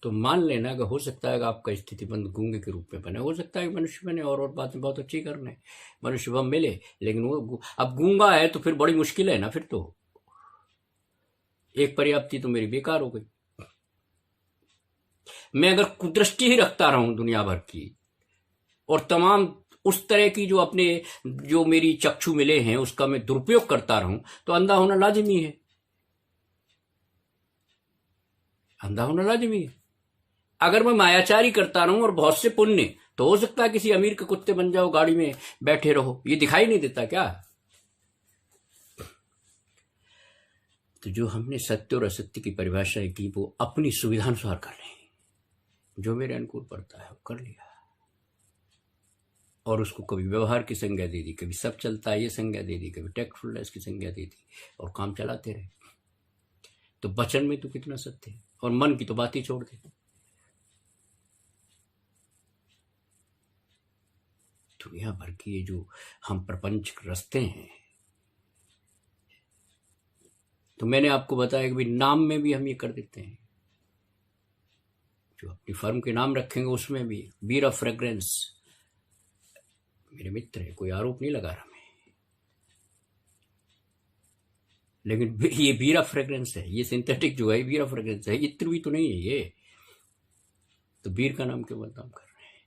तो मान लेना कि हो सकता है कि आपका स्थितिबंध गूंगे के रूप में बने, हो सकता है कि मनुष्य बने और बातें बहुत अच्छी करने, मनुष्य बम मिले। लेकिन वो अब गूंगा है तो फिर बड़ी मुश्किल है ना। फिर तो एक पर्याप्ति तो मेरी बेकार हो गई। मैं अगर कुदृष्टि ही रखता रहूं दुनिया भर की, और तमाम उस तरह की जो अपने जो मेरी चक्षु मिले हैं उसका मैं दुरुपयोग करता रहूं, तो अंधा होना लाजिमी है। अंधा होना लाजिमी है। अगर मैं मायाचारी करता रहूं और बहुत से पुण्य, तो हो सकता है किसी अमीर के कुत्ते बन जाओ, गाड़ी में बैठे रहो। ये दिखाई नहीं देता क्या? तो जो हमने सत्य और असत्य की परिभाषाएं की, वो अपनी सुविधानुसार कर रहे हैं। जो मेरे अनुकूल पड़ता है वो कर लिया, और उसको कभी व्यवहार की संज्ञा दे दी, कभी सब चलता है ये संज्ञा दे दी, कभी टैक्टफुलनेस की संज्ञा दे दी, और काम चलाते रहे। तो वचन में तो कितना सत्य है, और मन की तो बात ही छोड़ दे। दुनिया भर की ये जो हम प्रपंच रचते हैं, तो मैंने आपको बताया कि भाई नाम में भी हम ये कर देते हैं। जो अपनी फर्म के नाम रखेंगे उसमें भी बीर ऑफ फ्रेग्रेंस, मेरे मित्र है, कोई आरोप नहीं लगा रहा मैं, लेकिन ये बीर ऑफ फ्रेग्रेंस है, ये सिंथेटिक जो है बीर ऑफ फ्रेग्रेंस है, इत्र भी तो नहीं है ये। तो बीर का नाम क्यों बदनाम कर रहे हैं?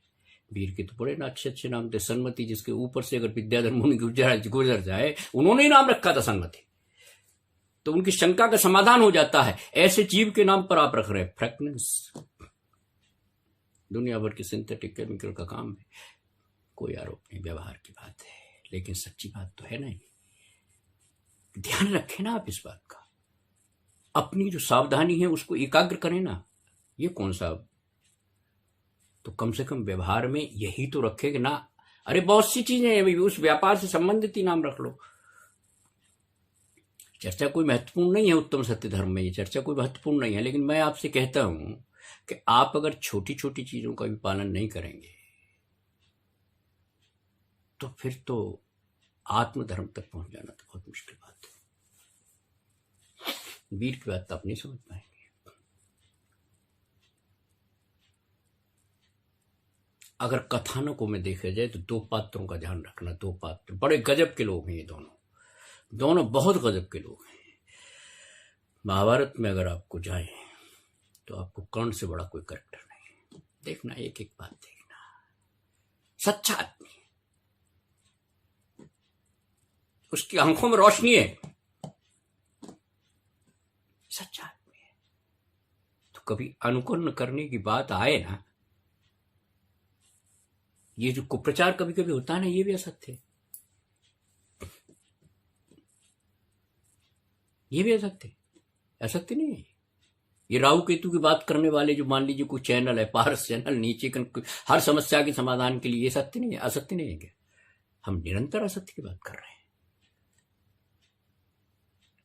बीर के तो बड़े ना अच्छे अच्छे नाम थे। सन्मति, जिसके ऊपर से अगर विद्याधर मुनि गुजर जाए, उन्होंने ही नाम रखा था सन्मति, तो उनकी शंका का समाधान हो जाता है। ऐसे जीव के नाम पर आप रख रहे हैं फ्रेग्रेंस। दुनिया भर के सिंथेटिक केमिकल का काम है। कोई आरोप नहीं, व्यवहार की बात है, लेकिन सच्ची बात तो है नहीं। ध्यान रखें ना आप इस बात का, अपनी जो सावधानी है उसको एकाग्र करें ना। ये कौन सा, तो कम से कम व्यवहार में यही तो रखे कि ना, अरे बहुत सी चीजें हैं, उस व्यापार से संबंधित ही नाम रख लो। चर्चा कोई महत्वपूर्ण नहीं है उत्तम सत्य धर्म में, ये चर्चा कोई महत्वपूर्ण नहीं है। लेकिन मैं आपसे कहता हूं कि आप अगर छोटी छोटी चीजों का भी पालन नहीं करेंगे तो फिर तो आत्मधर्म तक पहुंच जाना तो बहुत मुश्किल बात है। वीर की बात तो आप नहीं समझ पाएंगे। अगर कथानकों में देखा जाए तो दो पात्रों का ध्यान रखना। दो पात्र बड़े गजब के लोग हैं, ये दोनों बहुत गजब के लोग हैं। महाभारत में अगर आपको जाए तो आपको कर्ण से बड़ा कोई कैरेक्टर नहीं। देखना, एक एक बात देखना। सच्चा आदमी, उसकी आंखों में रोशनी है, सच्चा आदमी है। तो कभी अनुकरण करने की बात आए ना, ये जो कुप्रचार कभी कभी होता है ना, ये भी असत्य है, ये भी असत्य है, असत्य नहीं है। ये राहु केतु की बात करने वाले जो मान लीजिए कोई चैनल है, पारस चैनल, नीचे हर समस्या के समाधान के लिए, ये सत्य नहीं है, असत्य नहीं है क्या? हम निरंतर असत्य की बात कर रहे हैं।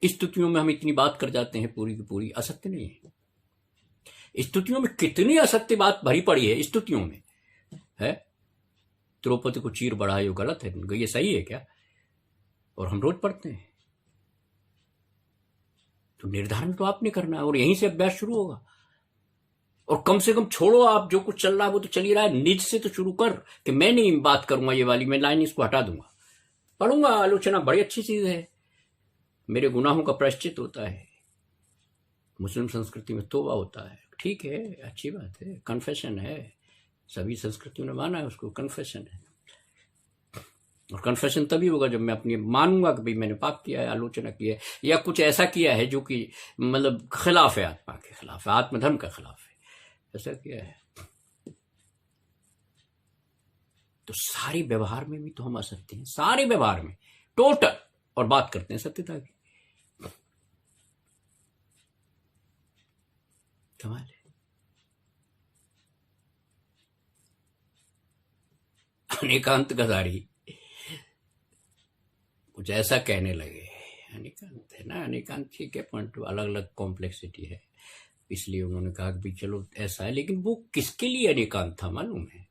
स्तुतियों में हम इतनी बात कर जाते हैं, पूरी की पूरी असत्य नहीं है। स्तुतियों में कितनी असत्य बात भरी पड़ी है, स्तुतियों में है। द्रौपदी को चीर बढ़ाए, वो गलत है, ये सही है क्या? और हम रोज पढ़ते हैं। तो निर्धारण तो आपने करना है और यहीं से अभ्यास शुरू होगा। और कम से कम छोड़ो, आप जो कुछ चल रहा है वो तो चल ही रहा है, निज से तो शुरू कर कि मैं नहीं बात करूंगा ये वाली, मैं लाइन इसको हटा दूंगा, पढ़ूंगा। आलोचना बड़ी अच्छी चीज है, मेरे गुनाहों का प्रायश्चित होता है। मुस्लिम संस्कृति में तौबा होता है, ठीक है, अच्छी बात है, कन्फेशन है, सभी संस्कृतियों ने माना है उसको, कन्फेशन है। और कन्फेशन तभी होगा जब मैं अपनी मानूंगा कि भाई मैंने पाप किया है, आलोचना की है, या कुछ ऐसा किया है जो कि मतलब खिलाफ है, आत्मा के खिलाफ है, आत्मधर्म का खिलाफ है, ऐसा किया है। तो सारे व्यवहार में भी तो हम असत्य हैं, सारे व्यवहार में टोटल, और बात करते हैं सत्यता की। कमाल है। अनेकांत गदारी कुछ ऐसा कहने लगे, अनेकांत है ना, अनेकांत ठीक है, पॉइंट अलग अलग कॉम्प्लेक्सिटी है, इसलिए उन्होंने कहा कि भाई चलो ऐसा है। लेकिन वो किसके लिए अनेकांत था मालूम है?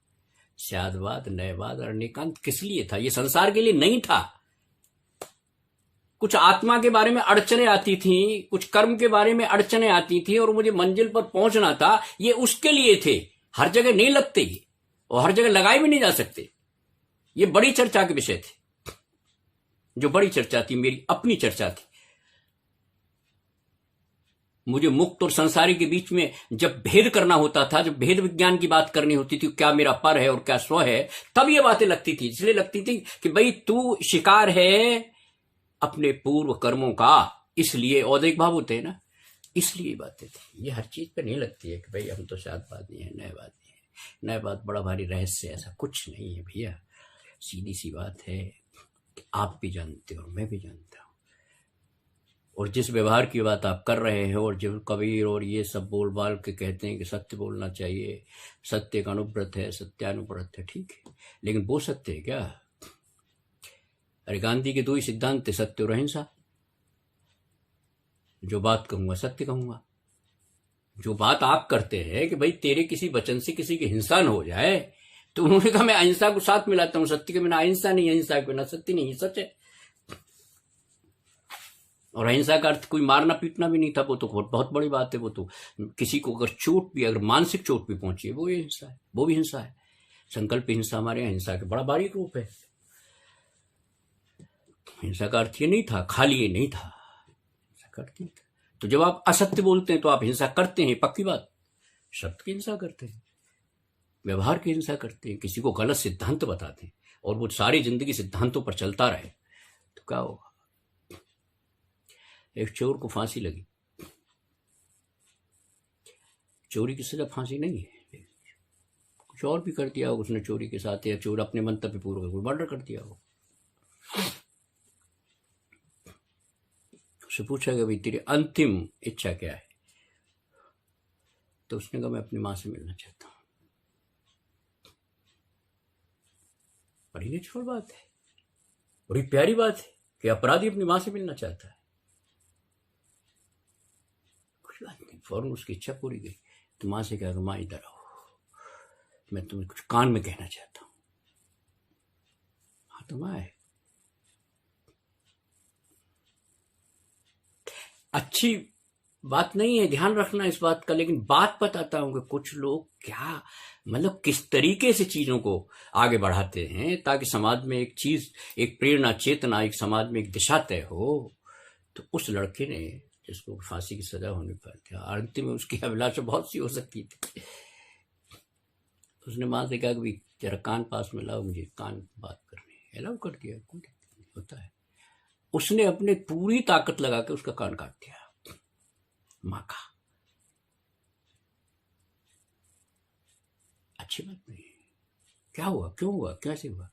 स्यादवाद, नयवाद और अनेकांत किस लिए था? ये संसार के लिए नहीं था। कुछ आत्मा के बारे में अड़चने आती थी, कुछ कर्म के बारे में अड़चने आती थी, और मुझे मंजिल पर पहुंचना था, ये उसके लिए थे। हर जगह नहीं लगते ये, और हर जगह लगाए भी नहीं जा सकते। ये बड़ी चर्चा के विषय थे, जो बड़ी चर्चा थी, मेरी अपनी चर्चा थी। मुझे मुक्त और संसारी के बीच में जब भेद करना होता था, जब भेद विज्ञान की बात करनी होती थी, क्या मेरा पर है और क्या स्व है, तब ये बातें लगती थी। इसलिए लगती थी कि भाई तू शिकार है अपने पूर्व कर्मों का, इसलिए औदैहिक भाव होते हैं ना, इसलिए बातें थी। ये हर चीज पे नहीं लगती है कि भाई हम तो शादवादी हैं, नयवादी हैं। नयवाद बड़ा भारी रहस्य, ऐसा कुछ नहीं है भैया, सीधी सी बात है कि आप भी जानते हो, मैं भी जानता हूं। और जिस व्यवहार की बात आप कर रहे हो, और जो कबीर और ये सब बोल बाल के कहते हैं कि सत्य बोलना चाहिए, सत्य का अनुव्रत है, सत्यानुव्रत है, ठीक है, लेकिन वो सत्य है क्या? अरे गांधी के दो ही सिद्धांत थे, सत्य और अहिंसा। जो बात कहूंगा सत्य कहूंगा। जो बात आप करते हैं कि भाई तेरे किसी वचन से किसी की हिंसा न हो जाए, तो उन्होंने कहा मैं अहिंसा को साथ मिलाता हूं, सत्य के बिना अहिंसा नहीं, अहिंसा के बिना सत्य नहीं, सच है। और अहिंसा का अर्थ कोई मारना पीटना भी नहीं था, वो तो बहुत बड़ी बात है। वो तो किसी को अगर चोट भी, अगर मानसिक चोट भी पहुंची है, वो ये हिंसा है, वो भी हिंसा है। संकल्प हिंसा हमारे यहाँ हिंसा के बड़ा बारीक रूप है। हिंसा का अर्थ ये नहीं था, खाली ये नहीं था, हिंसा का अर्थ नहीं था। तो जब आप असत्य बोलते हैं तो आप हिंसा करते हैं, पक्की बात। शब्द की हिंसा करते हैं, व्यवहार की हिंसा करते हैं, किसी को गलत सिद्धांत बताते हैं, और वो सारी जिंदगी सिद्धांतों पर चलता रहे, तो क्या होगा? एक चोर को फांसी लगी, चोरी की सजा फांसी नहीं है, कुछ और भी कर दिया हो उसने चोरी के साथ, या चोर अपने मंतव्य पूर्वक कोई मर्डर कर दिया हो। उससे पूछा गया भाई तेरी अंतिम इच्छा क्या है? तो उसने कहा मैं अपनी मां से मिलना चाहता हूं। बड़ी नेचुरल बात है, बड़ी प्यारी बात है कि अपराधी अपनी मां से मिलना चाहता है। फौरन उसकी इच्छा पूरी गई। तो माँ से कहा कि माँ इधर आओ, मैं तुम्हें कुछ कान में कहना चाहता हूँ। हाँ तो माँ है। अच्छी बात नहीं है, ध्यान रखना इस बात का, लेकिन बात बताता हूं कि कुछ लोग क्या मतलब किस तरीके से चीजों को आगे बढ़ाते हैं ताकि समाज में एक चीज, एक प्रेरणा, चेतना, एक समाज में एक दिशा तय हो। तो उस लड़के ने जिसको फांसी की सजा होने पर क्या, अंतिम में उसकी अभिलाषा बहुत सी हो सकती थी। उसने मां से कहा कि भाई जरा कान पास में लाओ, मुझे कान बात करनी है। अलाउ कर दिया, कोई दिक्कत नहीं होता है। उसने अपने पूरी ताकत लगा के उसका कान काट दिया माँ का। अच्छी बात नहीं है। क्या हुआ, क्यों हुआ, कैसे हुआ?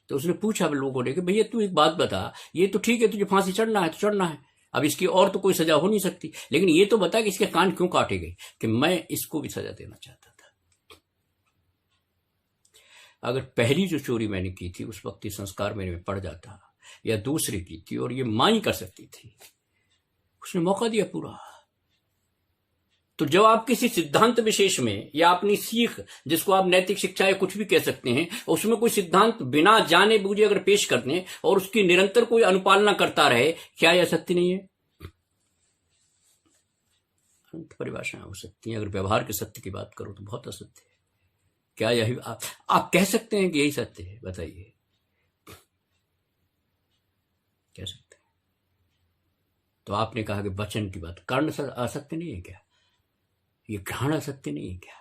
तो उसने पूछा लोगों ने कि भैया तू एक बात बता, ये तो ठीक है तुझे फांसी चढ़ना है तो चढ़ना है, अब इसकी और तो कोई सजा हो नहीं सकती, लेकिन ये तो बता कि इसके कान क्यों काटे गए? कि मैं इसको भी सजा देना चाहता था। अगर पहली जो चोरी मैंने की थी उस वक्त ये संस्कार मेरे में पड़ जाता, या दूसरी की थी और ये मां ही कर सकती थी, उसने मौका दिया पूरा। तो जब आप किसी सिद्धांत विशेष में या अपनी सीख, जिसको आप नैतिक शिक्षा या कुछ भी कह सकते हैं, उसमें कोई सिद्धांत बिना जाने बूझे अगर पेश कर दें और उसकी निरंतर कोई अनुपालना करता रहे, क्या यह सत्य नहीं है? अनंत परिभाषाएं हो सकती हैं। अगर व्यवहार के सत्य की बात करो तो बहुत असत्य है। क्या यही आप कह सकते हैं कि यही सत्य है? बताइए, कह सकते हैं? तो आपने कहा कि वचन की बात, कर्ण असत्य नहीं है क्या? ये ग्रहण असत्य नहीं है क्या?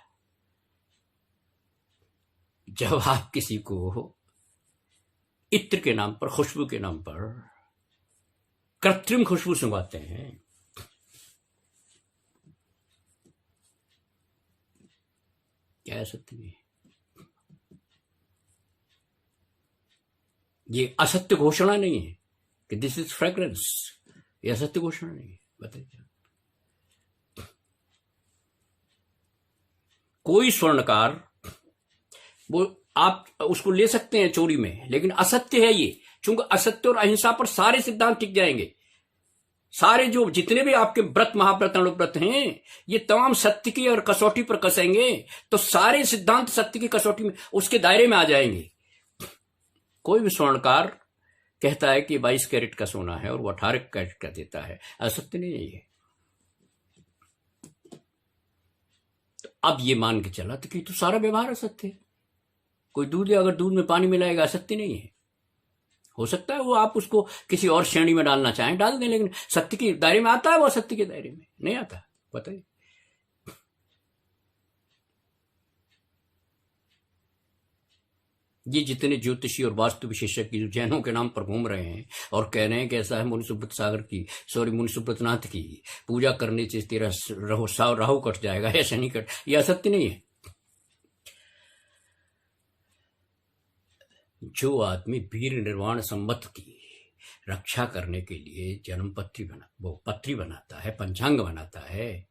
जब आप किसी को इत्र के नाम पर, खुशबू के नाम पर कृत्रिम खुशबू सुंघाते हैं, क्या असत्य नहीं है? ये असत्य घोषणा नहीं है कि दिस इज फ्रेग्रेंस, ये असत्य घोषणा नहीं है। बताइए, कोई स्वर्णकार, वो आप उसको ले सकते हैं चोरी में, लेकिन असत्य है ये, चूंकि असत्य और अहिंसा पर सारे सिद्धांत टिक जाएंगे। सारे जो जितने भी आपके व्रत, महाव्रत, अणुव्रत हैं, ये तमाम सत्य की और कसौटी पर कसेंगे, तो सारे सिद्धांत सत्य की कसौटी में, उसके दायरे में आ जाएंगे। कोई भी स्वर्णकार कहता है कि 22 कैरेट का सोना है और वो 18 कैरेट का देता है, असत्य नहीं है ये। तो अब ये मान के चला तो सारा व्यवहार असत्य है। कोई दूध है, अगर दूध में पानी मिलाएगा, असत्य नहीं है। हो सकता है वो आप उसको किसी और श्रेणी में डालना चाहें, डाल दें, लेकिन सत्य के दायरे में आता है वो, असत्य के दायरे में नहीं आता। बताइए, ये जितने ज्योतिषी और वास्तु विशेषज्ञ जो जैनों के नाम पर घूम रहे हैं और कह रहे हैं कि ऐसा है मुनि सुब्रत सागर की, सॉरी मुनि सुब्रतनाथ की पूजा करने से तेरा राहु कट जाएगा या शनि कट, यह असत्य नहीं है। जो आदमी वीर निर्वाण संवत की रक्षा करने के लिए जन्म पत्री बनाता है, पंचांग बनाता है,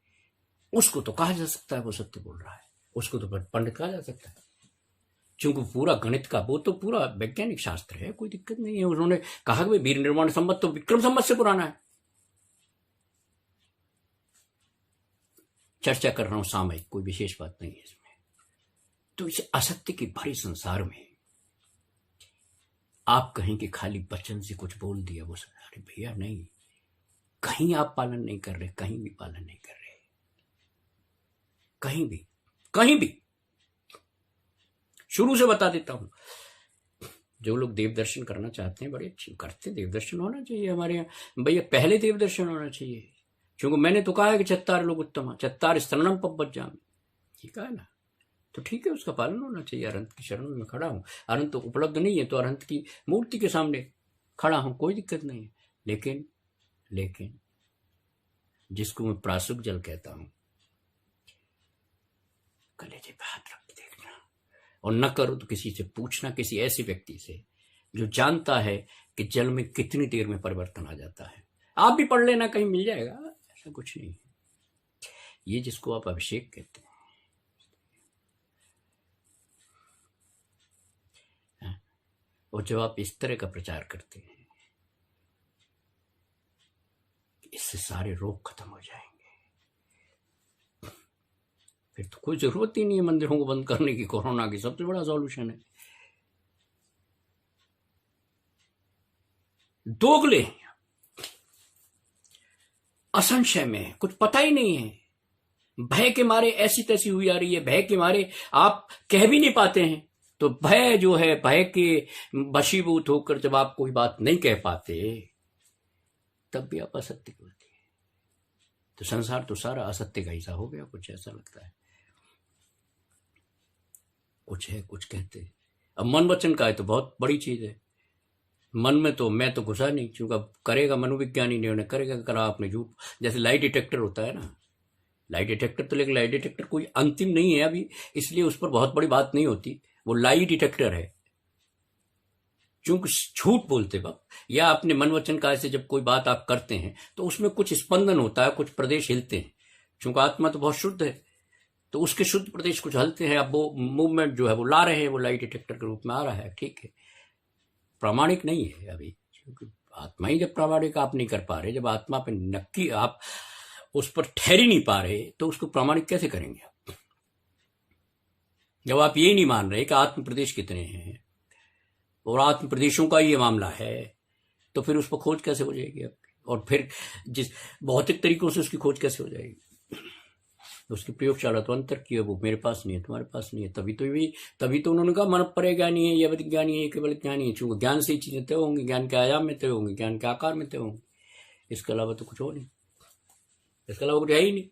उसको तो कहा जा सकता है वो सत्य बोल रहा है, उसको तो पंडित कहा जा सकता है, क्योंकि पूरा गणित का वो तो पूरा वैज्ञानिक शास्त्र है, कोई दिक्कत नहीं है। उन्होंने कहा कि वीर निर्माण संवत तो विक्रम संवत से पुराना है। चर्चा कर रहा हूं सामयिक, कोई विशेष बात नहीं है इसमें। तो इस असत्य के भरे संसार में आप कहें कि खाली वचन से कुछ बोल दिया वो, अरे भैया नहीं, कहीं आप पालन नहीं कर रहे, कहीं भी पालन नहीं कर रहे, कहीं भी, कहीं भी। शुरू से बता देता हूं, जो लोग देव दर्शन करना चाहते हैं, बड़े अच्छे करते, देव दर्शन होना चाहिए हमारे यहाँ भैया, पहले देव दर्शन होना चाहिए, क्योंकि मैंने तो कहा है कि चत्तार लोग उत्तम, चत्तार स्तरणम पब्बज्जामि, ठीक है ना? तो ठीक है, उसका पालन होना चाहिए। अरंत की शरण में खड़ा हूं, अरंत तो उपलब्ध नहीं है तो अरंत की मूर्ति के सामने खड़ा हूं, कोई दिक्कत नहीं है। लेकिन जिसको मैं प्रासुक जल कहता हूं, कलेजे पे हाथ रख के देखना, और न करो तो किसी से पूछना, किसी ऐसे व्यक्ति से जो जानता है कि जल में कितनी देर में परिवर्तन आ जाता है। आप भी पढ़ लेना, कहीं मिल जाएगा, ऐसा कुछ नहीं है। ये जिसको आप अभिषेक कहते हैं, और जब आप इस तरह का प्रचार करते हैं, इससे सारे रोग खत्म हो जाएंगे। फिर तो कोई जरूरत ही नहीं है मंदिरों को बंद करने की। कोरोना की सबसे बड़ा सॉल्यूशन है। दोगले, असंशय में कुछ पता ही नहीं है, भय के मारे ऐसी तैसी हुई आ रही है, भय के मारे आप कह भी नहीं पाते हैं। तो भय जो है, भय के वशीभूत होकर जब आप कोई बात नहीं कह पाते, तब भी आप असत्य बोलते हैं। तो संसार तो सारा असत्य का हिस्सा हो गया, कुछ ऐसा लगता है। कुछ है, कुछ कहते। अब मन वचन का है तो बहुत बड़ी चीज है। मन में तो मैं तो घुसा नहीं, क्योंकि अब करेगा मनोविज्ञानी निर्णय करेगा, करा आपने झूठ। जैसे लाई डिटेक्टर होता है ना, लाई डिटेक्टर तो, लेकिन लाई डिटेक्टर कोई अंतिम नहीं है अभी, इसलिए उस पर बहुत बड़ी बात नहीं होती। वो लाई डिटेक्टर है। चूंकि झूठ बोलते वक्त या अपने मन वचन का से जब कोई बात आप करते हैं तो उसमें कुछ स्पंदन होता है, कुछ प्रदेश हिलते हैं। चूंकि आत्मा तो बहुत शुद्ध है, तो उसके शुद्ध प्रदेश कुछ हलते हैं। अब वो मूवमेंट जो है वो ला रहे हैं, वो लाई डिटेक्टर के रूप में आ रहा है। ठीक है, प्रामाणिक नहीं है अभी, क्योंकि आत्मा ही जब प्रामाणिक आप नहीं कर पा रहे, जब आत्मा पे नक्की आप उस पर ठहर ही नहीं पा रहे, तो उसको प्रामाणिक कैसे करेंगे आप? जब आप ये नहीं मान रहे कि आत्म प्रदेश कितने हैं और आत्म प्रदेशों का ये मामला है, तो फिर उस पर खोज कैसे हो जाएगी आपकी? और फिर जिस भौतिक तरीकों से उसकी खोज कैसे हो जाएगी? उसकी प्रयोगशाला तो अंतर की है, वो मेरे पास नहीं है, तुम्हारे पास नहीं है। तभी तो उन्होंने कहा मन परे ज्ञानी है, यह ज्ञानी है, केवल ज्ञानी है। चूंकि ज्ञान से ही चीजें तय होंगी, ज्ञान के आयाम में तय होंगी, ज्ञान के आकार में तय होंगी। इसके अलावा तो कुछ हो नहीं, इसके अलावा कुछ है ही नहीं।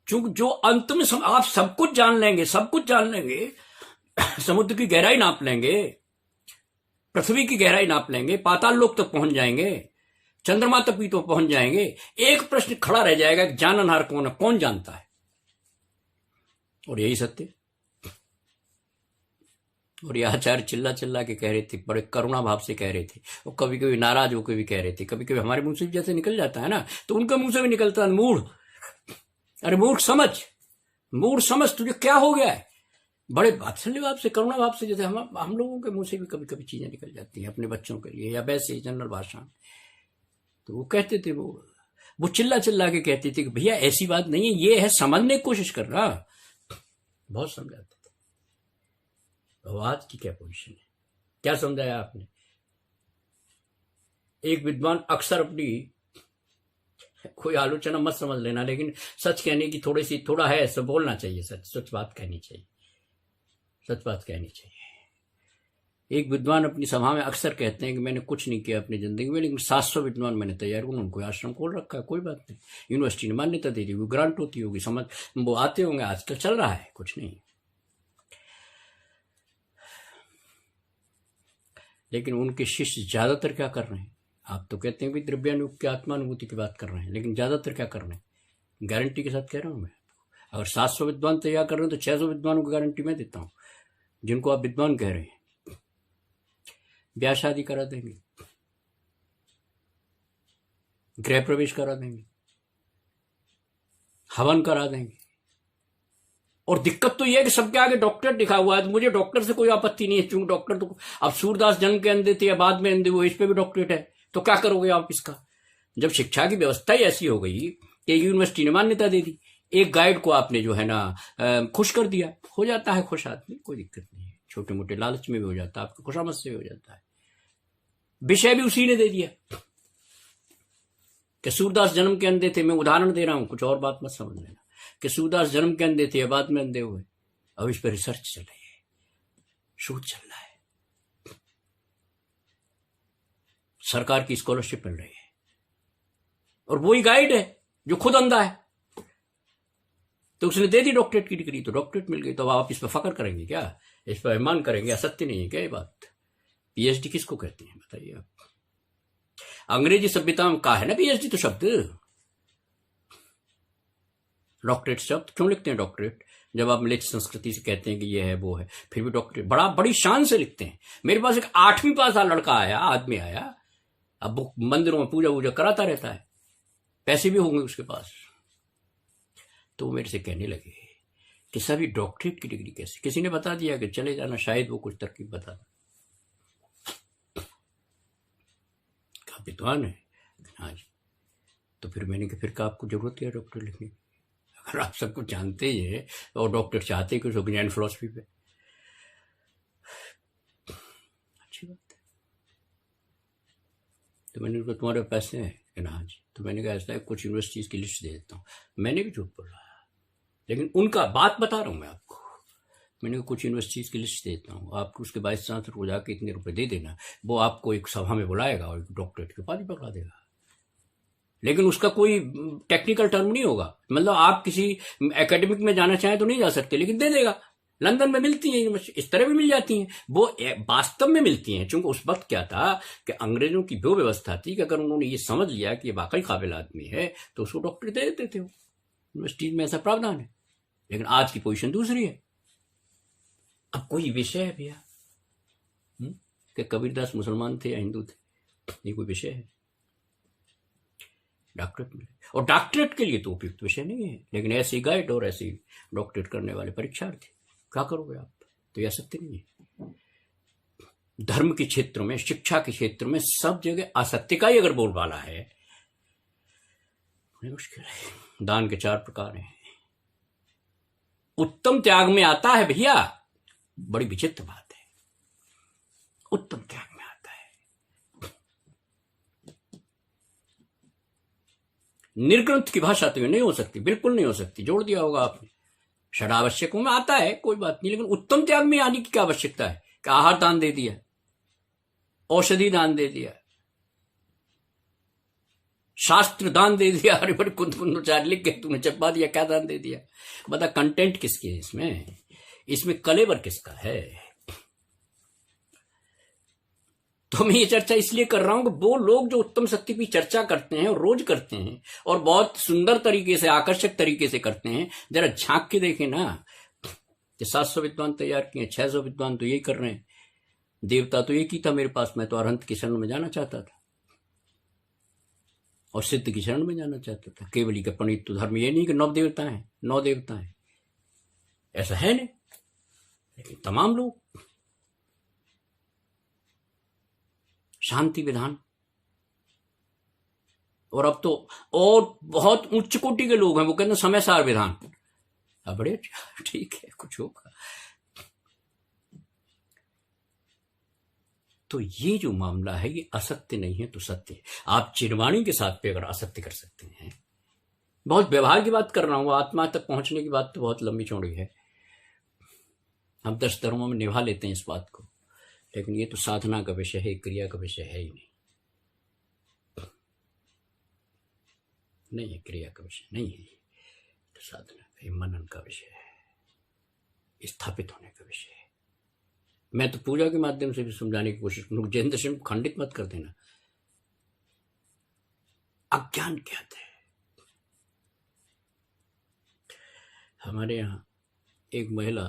चूंकि जो अंत में आप सब कुछ जान लेंगे, सब कुछ जान लेंगे, समुद्र की गहराई नाप लेंगे, पृथ्वी की गहराई नाप लेंगे, पाताल लोक तक पहुंच जाएंगे, चंद्रमा तक भी तो पहुंच जाएंगे। एक प्रश्न खड़ा रह जाएगा कि जाननहार कौन है, कौन जानता है? और यही सत्य। और ये आचार्य चिल्ला चिल्ला के कह रहे थे, बड़े करुणा भाव से कह रहे थे, और कभी कभी नाराज होकर भी कह रहे थे। कभी कभी हमारे मुंह से जैसे निकल जाता है ना, तो उनके मुंह से भी निकलता है मूढ़। अरे मूर्ख समझ, मूर्ख समझ, तुझे क्या हो गया है? बड़े वात्सल्य भाव से, करुणा भाव से, जैसे हम लोगों के मुंह से भी कभी कभी चीजें निकल जाती हैं अपने बच्चों के लिए, या वैसे ही जनरल भाषा। तो वो कहते थे, वो चिल्ला चिल्ला के कहते थे कि भैया ऐसी बात नहीं है, ये है, समझने की कोशिश कर रहा। बहुत समझाते थे। तो आज की क्या पोजीशन है? क्या समझाया आपने? एक विद्वान अक्सर अपनी, कोई आलोचना मत समझ लेना, लेकिन सच कहने की थोड़ा है, सब बोलना चाहिए, सच बात कहनी चाहिए, सच बात कहनी चाहिए। एक विद्वान अपनी सभा में अक्सर कहते हैं कि मैंने कुछ नहीं किया अपनी जिंदगी में, लेकिन 700 विद्वान मैंने तैयार, उन्होंने आश्रम खोल रखा है, कोई बात नहीं, यूनिवर्सिटी ने मान्यता दे दी, वो ग्रांट होती होगी, समझ वो आते होंगे, आजकल चल रहा है, कुछ नहीं। लेकिन उनके शिष्य ज्यादातर क्या कर रहे हैं? आप तो कहते हैं कि द्रव्यानुभूति की आत्मानुभूति की बात कर रहे हैं, लेकिन ज्यादातर क्या कर रहे हैं? गारंटी के साथ कह रहा हूं मैं, अगर 700 विद्वान तैयार कर रहे हैं तो 600 विद्वानों की गारंटी मैं देता हूं, जिनको आप विद्वान कह रहे हैं। ब्याह शादी करा देंगे, गृह प्रवेश करा देंगे, हवन करा देंगे। और दिक्कत तो यह है कि सबके आगे डॉक्टरेट लिखा हुआ है, तो मुझे डॉक्टर से कोई आपत्ति नहीं है, क्योंकि डॉक्टर तो अब सूरदास जन्म के अंधे थे या बाद में अंधे हुए, इस पे भी डॉक्टरेट है, तो क्या करोगे आप इसका? जब शिक्षा की व्यवस्था ही ऐसी हो गई कि यूनिवर्सिटी ने मान्यता दे दी, एक गाइड को आपने जो है ना खुश कर दिया, हो जाता है खुश आदमी, कोई दिक्कत नहीं है, छोटे मोटे लालच में भी हो जाता है, आपको खुशामद से भी हो जाता है। विषय भी उसी ने दे दिया कि सूरदास जन्म के अंधे थे, मैं उदाहरण दे रहा हूं, कुछ और बात मत समझ लेना, कि सूरदास जन्म के अंधे थे या बाद में अंधे हुए। अब इस पर रिसर्च चल रही है, शोध चल रहा है, सरकार की स्कॉलरशिप मिल रही है, और वही गाइड है जो खुद अंधा है, तो उसने दे दी डॉक्टरेट की डिग्री, तो डॉक्टरेट मिल गई। तो आप इस पर फख्र करेंगे क्या? इस पर अभिमान करेंगे? असत्य नहीं है क्या ये बात? पीएचडी किसको कहते हैं बताइए आप? अंग्रेजी सभ्यता में कहा है ना पीएचडी तो शब्द, डॉक्टरेट शब्द क्यों लिखते हैं डॉक्टरेट? जब आप मिलिट्री संस्कृति से कहते हैं कि ये है वो है, फिर भी डॉक्टरेट बड़ी शान से लिखते हैं। मेरे पास एक 8वीं पास लड़का आया, आदमी आया, अब वो मंदिरों में पूजा वूजा कराता रहता है, पैसे भी होंगे उसके पास, तो वो मेरे से कहने लगे कि सभी डॉक्टरेट की डिग्री कैसे? किसी ने बता दिया कि चले जाना, शायद वो कुछ तरकीब बता दें। कहा विद्वान है? हाँ जी। तो फिर मैंने कहा फिर आपको जरूरत है डॉक्टर लिखने की? और आप सबको जानते ही है, और डॉक्टर चाहते हैं कि उसको ज्ञान फिलोसफी पे। अच्छी बात है। तो मैंने उनको, तुम्हारे पैसे हैं कि ना? हाँ जी। तो मैंने कहा ऐसा है, कुछ यूनिवर्सिटीज की लिस्ट दे देता हूँ। मैंने भी झूठ बोला, लेकिन उनका बात बता रहा हूँ मैं आपको। मैंने कहा कुछ यूनिवर्सिटीज की लिस्ट देता हूँ, आपको उसके वाइस चांसलर को जाके इतने रुपए दे देना, वो आपको एक सभा में बुलाएगा और डॉक्टरेट की उपाधि पकड़ा देगा। लेकिन उसका कोई टेक्निकल टर्म नहीं होगा, मतलब आप किसी एकेडमिक में जाना चाहें तो नहीं जा सकते, लेकिन दे देगा। लंदन में मिलती हैं यूनिवर्सिटी, इस तरह भी मिल जाती हैं, वो वास्तव में मिलती हैं। चूंकि उस वक्त क्या था कि अंग्रेजों की वो व्यवस्था थी कि अगर उन्होंने ये समझ लिया कि ये वाकई काबिल आदमी है तो उसको डॉक्टरेट दे देते थे। यूनिवर्सिटीज में ऐसा प्रावधान है। लेकिन आज की पोजीशन दूसरी है। अब कोई विषय है भैया कि कबीरदास मुसलमान थे या हिंदू थे, ये कोई विषय है? डॉक्टरेट मिले, और डॉक्टरेट के लिए तो उपयुक्त विषय नहीं है, लेकिन ऐसी गाइड और ऐसी डॉक्टरेट करने वाले परीक्षार्थी, क्या करोगे आप? तो यह सत्य नहीं है। धर्म के क्षेत्र में, शिक्षा के क्षेत्र में, सब जगह असत्य का ही अगर बोलबाला है, बड़ी मुश्किल है। दान के 4 प्रकार हैं। उत्तम त्याग में आता है भैया, बड़ी विचित्र बात है, उत्तम त्याग में आता है। निर्ग्रंथ की भाषा तो नहीं हो सकती, बिल्कुल नहीं हो सकती, जोड़ दिया होगा आपने। षडावश्यकों में आता है, कोई बात नहीं, लेकिन उत्तम त्याग में आने की क्या आवश्यकता है? कि आहार दान दे दिया, औषधि दान दे दिया, शास्त्र दान दे दिया, अरे बड़े कुंदचार लिख के तूने चपा दिया, क्या दान दे दिया? बता कंटेंट किसकी है इसमें? इसमें कलेवर किसका है? तो मैं ये चर्चा इसलिए कर रहा हूं कि वो लोग जो उत्तम सत्य की चर्चा करते हैं और रोज करते हैं और बहुत सुंदर तरीके से, आकर्षक तरीके से करते हैं, जरा झांक के देखें ना। 700 विद्वान तैयार किए, 600 विद्वान तो यही कर रहे हैं। देवता तो एक ही था मेरे पास, मैं तो अरहंत की शरण में जाना चाहता था और सिद्ध की शरण में जाना चाहता था। केवली का पंडित तो धर्म ये नहीं कि 9 देवता हैं, 9 देवता हैं, ऐसा है नहीं। लेकिन तमाम लोग शांति विधान, और अब तो और बहुत उच्च कोटि के लोग हैं, वो कहते हैं समय सार विधान। बड़े अच्छा, ठीक है, कुछ होगा। तो ये जो मामला है ये असत्य नहीं है तो सत्य है। आप चिरवाणी के साथ पे अगर असत्य कर सकते हैं, बहुत व्यवहार की बात कर रहा हूं, आत्मा तक पहुंचने की बात तो बहुत लंबी चौड़ी है, हम 10 धर्मों में निभा लेते हैं इस बात को, लेकिन ये तो साधना का विषय है, क्रिया का विषय है ही नहीं। नहीं है, क्रिया का विषय नहीं है, तो साधना का, मनन का विषय है, स्थापित होने का विषय है। मैं तो पूजा के माध्यम से भी समझाने की कोशिश करूँ, जैन दर्शन को खंडित मत कर देना। अज्ञान क्या है? हमारे यहाँ एक महिला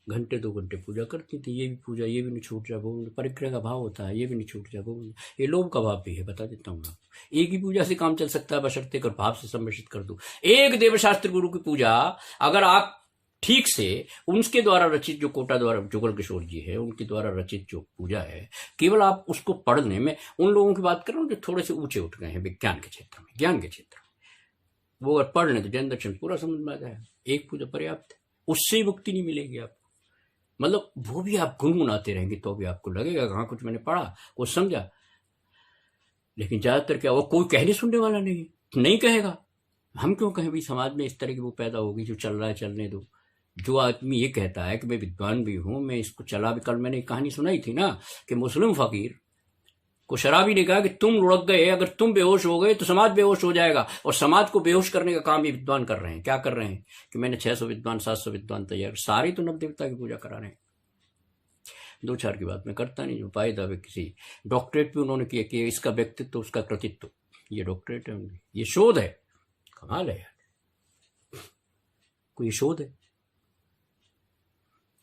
घंटे 2 घंटे पूजा करती थी, ये भी पूजा, ये भी नहीं छूट जा, वो परिक्रय का भाव होता है, ये भी नहीं छूट जा, वो ये लोभ का भाव भी है, बता देता हूँ मैं। एक ही पूजा से काम चल सकता है, बशर्ते कर भाव से सम्मिश्रित कर दो। एक देवशास्त्र गुरु की पूजा अगर आप ठीक से उनके द्वारा रचित, जो कोटा द्वारा जुगल किशोर जी है, उनके द्वारा रचित जो पूजा है, केवल आप उसको पढ़ने में, उन लोगों की बात कर रहा हूँ जो थोड़े से ऊंचे उठ गए हैं विज्ञान के क्षेत्र में, ज्ञान के क्षेत्र में, वो अगर पढ़ लें तो जैन दर्शन पूरा समझ में आ जाए। एक पूजा पर्याप्त है, उससे मुक्ति नहीं मिलेगी आपको। मतलब वो भी आप गुनगुनाते रहेंगे तो भी आपको लगेगा हाँ कुछ मैंने पढ़ा, कुछ समझा। लेकिन ज्यादातर क्या, वो कोई कहने सुनने वाला नहीं कहेगा। हम क्यों कहें भाई, समाज में इस तरह की वो पैदा होगी, जो चल रहा है चलने दो। जो आदमी ये कहता है कि मैं विद्वान भी हूं, मैं इसको चला भी, कल मैंने एक कहानी सुनाई थी ना कि मुस्लिम फकीर को शराबी ने कहा कि तुम लुढ़क गए, अगर तुम बेहोश हो गए तो समाज बेहोश हो जाएगा, और समाज को बेहोश करने का काम ये विद्वान कर रहे हैं। क्या कर रहे हैं कि मैंने 600 विद्वान 700 विद्वान तैयार, सारे तो नव देवता की पूजा करा रहे हैं। 2-4 की बात मैं करता नहीं, जो पाए दावे किसी डॉक्टरेट भी उन्होंने किया कि इसका व्यक्तित्व उसका कृतित्व, ये डॉक्टरेट है उनकी, ये शोध है। कमाल है यार, कोई शोध है?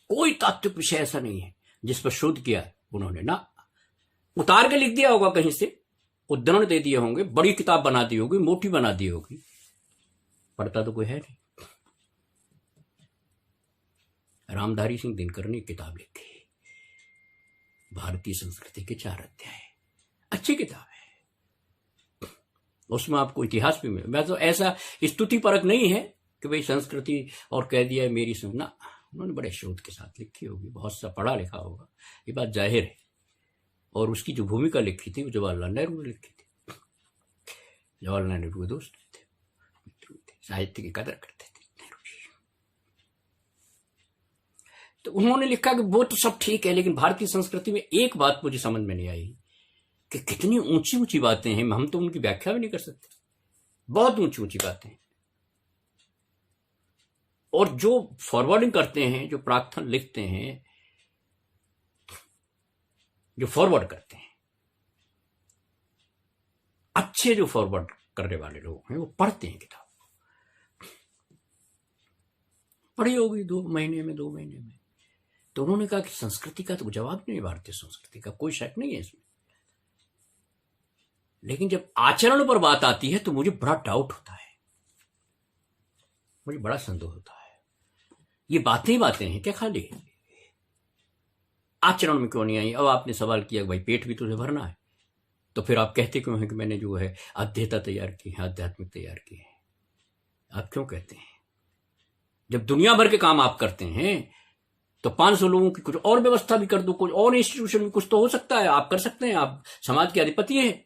कोई तात्विक विषय ऐसा नहीं है जिस पर शोध किया उन्होंने ना। उतार के लिख दिया होगा कहीं से, उद्धरण दे दिए होंगे, बड़ी किताब बना दी होगी, मोटी बना दी होगी, पढ़ता तो कोई है नहीं। रामधारी सिंह दिनकर ने किताब लिखी, भारतीय संस्कृति के 4 अध्याय, अच्छी किताब है। उसमें आपको इतिहास भी मिले। मैं तो ऐसा स्तुति परक नहीं है कि भाई संस्कृति और कह दिया है मेरी सुनना, उन्होंने बड़े शोध के साथ लिखी होगी, बहुत सा पढ़ा लिखा होगा, ये बात जाहिर है। और उसकी जो भूमिका लिखी थी वो जवाहरलाल नेहरू ने लिखी थी। जवाहरलाल नेहरू के दोस्त थे, मित्र थे, साहित्य की कदर करते थे नेहरू जी। तो उन्होंने लिखा कि वो तो सब ठीक है, लेकिन भारतीय संस्कृति में एक बात मुझे समझ में नहीं आई कि कितनी ऊंची ऊंची बातें हैं, हम तो उनकी व्याख्या भी नहीं कर सकते, बहुत ऊंची ऊंची बातें हैं। और जो फॉरवर्डिंग करते हैं, जो प्रार्थना लिखते हैं, जो फॉरवर्ड करते हैं, अच्छे जो फॉरवर्ड करने वाले लोग हैं वो पढ़ते हैं किताब, पढ़ी होगी 2 महीने में, 2 महीने में। तो उन्होंने कहा कि संस्कृति का तो जवाब नहीं, भारतीय संस्कृति का कोई शक नहीं है इसमें, लेकिन जब आचरण पर बात आती है तो मुझे बड़ा डाउट होता है, मुझे बड़ा संदेह होता है। ये बातें ही बातें हैं क्या खाली, आचरण में क्यों नहीं आई? अब आपने सवाल किया भाई पेट भी तुझे भरना है, तो फिर आप कहते क्यों हैं कि मैंने जो है अध्येता तैयार की है, आध्यात्मिक तैयार की है? आप क्यों कहते हैं? जब दुनिया भर के काम आप करते हैं तो 500 लोगों की कुछ और व्यवस्था भी कर दो, कुछ और इंस्टीट्यूशन में कुछ तो हो सकता है, आप कर सकते हैं, आप समाज के अधिपति हैं।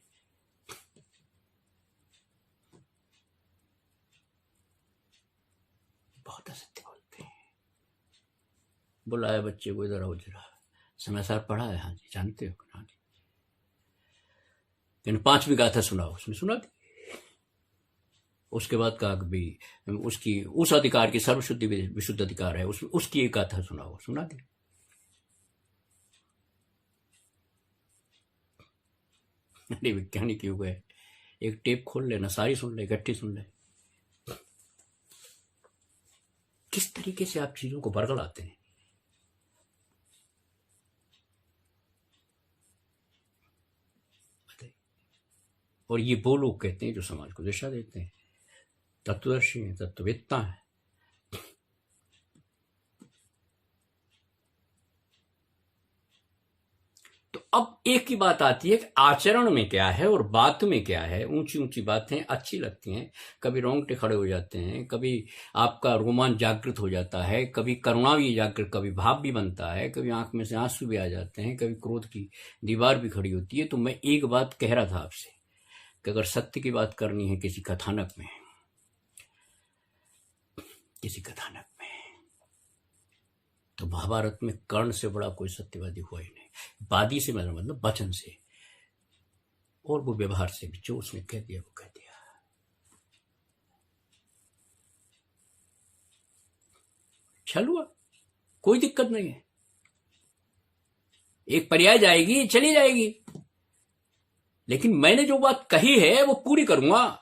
बहुत असत्य बोलते हैं। बुलाया बच्चे को, इधर आओ जरा, समय सार पढ़ा है, हाँ जी जानते हो, हाँ जी, लेकिन 5वीं गाथा सुनाओ, उसने सुना दी। उसके बाद कहा कि भाई उसकी उस अधिकार की सर्वशुद्धि विशुद्ध अधिकार है, उसकी एक गाथा सुनाओ, सुना दी। अरे वैज्ञानिक युग है, एक टेप खोल लेना, सारी सुन ले, इकट्ठी सुन ले। किस तरीके से आप चीजों को बरगलाते हैं। और ये वो लोग कहते हैं जो समाज को दिशा देते हैं, तत्वदर्शी हैं, तत्ववेत्ता हैं। तो अब एक ही बात आती है कि आचरण में क्या है और बात में क्या है। ऊंची ऊंची बातें अच्छी लगती हैं, कभी रोंगटे खड़े हो जाते हैं, कभी आपका रोमांच जागृत हो जाता है, कभी करुणा भी जागृत, कभी भाव भी बनता है, कभी आंख में से आंसू भी आ जाते हैं, कभी क्रोध की दीवार भी खड़ी होती है। तो मैं एक बात कह रहा था आपसे कि अगर सत्य की बात करनी है किसी कथानक में, तो महाभारत में कर्ण से बड़ा कोई सत्यवादी हुआ ही नहीं। वादी से मतलब वचन से, और वो व्यवहार से भी, जो उसने कह दिया वो कह दिया। छल हुआ, कोई दिक्कत नहीं है, एक पर्याय जाएगी, चली जाएगी, लेकिन मैंने जो बात कही है वो पूरी करूंगा,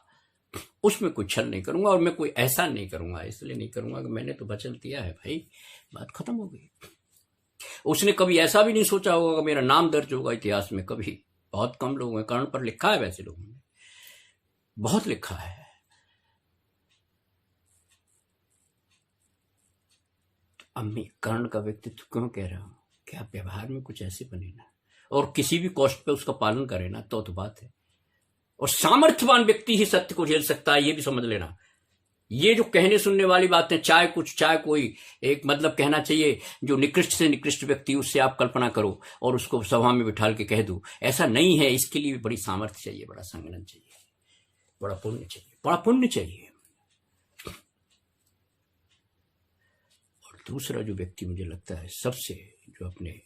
उसमें कोई छल नहीं करूंगा, और मैं कोई एहसान नहीं करूंगा। इसलिए नहीं करूंगा कि मैंने तो वचन दिया है भाई, बात खत्म हो गई। उसने कभी ऐसा भी नहीं सोचा होगा कि मेरा नाम दर्ज होगा इतिहास में, कभी। बहुत कम लोग हैं, कर्ण पर लिखा है, वैसे लोगों ने बहुत लिखा है। अब मैं कर्ण का व्यक्तित्व क्यों कह रहा हूं? कि आप व्यवहार में कुछ ऐसे बने ना, और किसी भी कॉस्ट पे उसका पालन करे ना, तो बात है। और सामर्थ्यवान व्यक्ति ही सत्य को झेल सकता है, ये भी समझ लेना। ये जो कहने सुनने वाली बातें, चाहे कुछ, चाहे कोई, एक मतलब कहना चाहिए जो निकृष्ट से निकृष्ट व्यक्ति, उससे आप कल्पना करो और उसको सभा में बिठाल के कह दो, ऐसा नहीं है। इसके लिए भी बड़ी सामर्थ्य चाहिए, बड़ा संगठन चाहिए, बड़ा पुण्य चाहिए, बड़ा पुण्य चाहिए। और दूसरा जो व्यक्ति मुझे लगता है सबसे, जो अपने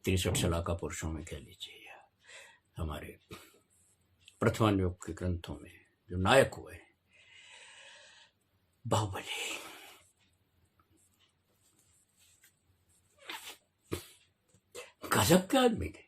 63 शलाका पुरुषों में कह लीजिए, या हमारे प्रथमान्योग के ग्रंथों में जो नायक हुए, बाहुबली। गजब के आदमी थे।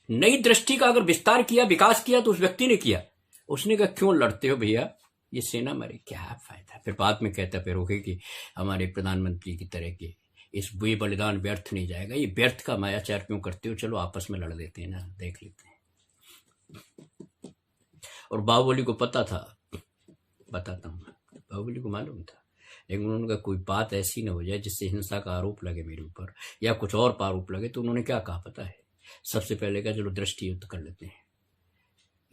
नई दृष्टि का अगर विस्तार किया, विकास किया, तो उस व्यक्ति ने किया। उसने कहा क्यों लड़ते हो भैया, ये सेना मरे, क्या फायदा। फिर बाद में कहता फिर होगे कि हमारे प्रधानमंत्री की तरह के इस बुए बलिदान व्यर्थ नहीं जाएगा, ये व्यर्थ का मायाचार क्यों करते हो, चलो आपस में लड़ लेते हैं ना, देख लेते हैं। और बाहुबली को पता था, बताता हूँ, बाहुबली को मालूम था, लेकिन उन्होंने कहा कोई बात ऐसी ना हो जाए जिससे हिंसा का आरोप लगे मेरे ऊपर, या कुछ और आरोप लगे। तो उन्होंने क्या कहा पता है? सबसे पहले कहा चलो दृष्टि युद्ध कर लेते हैं,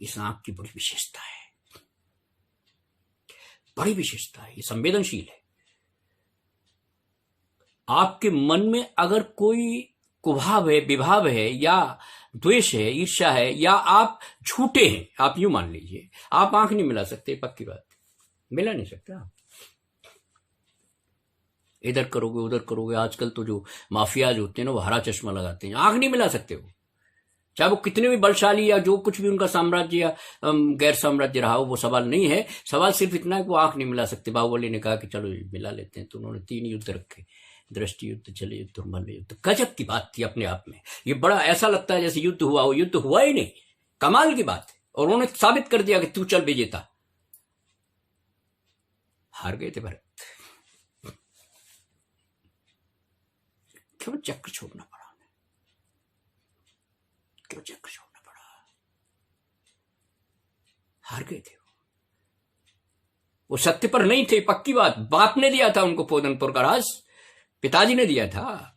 इस आंख की बड़ी विशेषता है, बड़ी विशेषता है, ये संवेदनशील है। आपके मन में अगर कोई कुभाव है, विभाव है, या द्वेष है, ईर्ष्या है, या आप झूठे हैं, आप यूं मान लीजिए, आप आंख नहीं मिला सकते, पक्की बात, मिला नहीं सकते आप। इधर करोगे उधर करोगे, आजकल तो जो माफियाज होते हैं ना, वो हरा चश्मा लगाते हैं, आंख नहीं मिला सकते वो, चाहे वो कितने भी बलशाली या जो कुछ भी उनका साम्राज्य या गैर साम्राज्य रहा हो, वो सवाल नहीं है। सवाल सिर्फ इतना है कि वो आंख नहीं मिला सकते। बाहुबली ने कहा कि चलो मिला लेते हैं, तो उन्होंने 3 युद्ध रखे, दृष्टि युद्ध, जल युद्ध और मल्ल युद्ध। गजब की बात थी अपने आप में, ये बड़ा ऐसा लगता है जैसे युद्ध हुआ हो, युद्ध हुआ ही नहीं, कमाल की बात है। और उन्होंने साबित कर दिया कि तू चल विजेता। हार गए थे भरत, क्यों चक्र छोड़ना पड़ा, क्यों चक्र छोड़ना पड़ा, हार गए थे वो सत्य पर नहीं थे, पक्की बात। बाप ने दिया था उनको पोदनपुर का राज, पिताजी ने दिया था।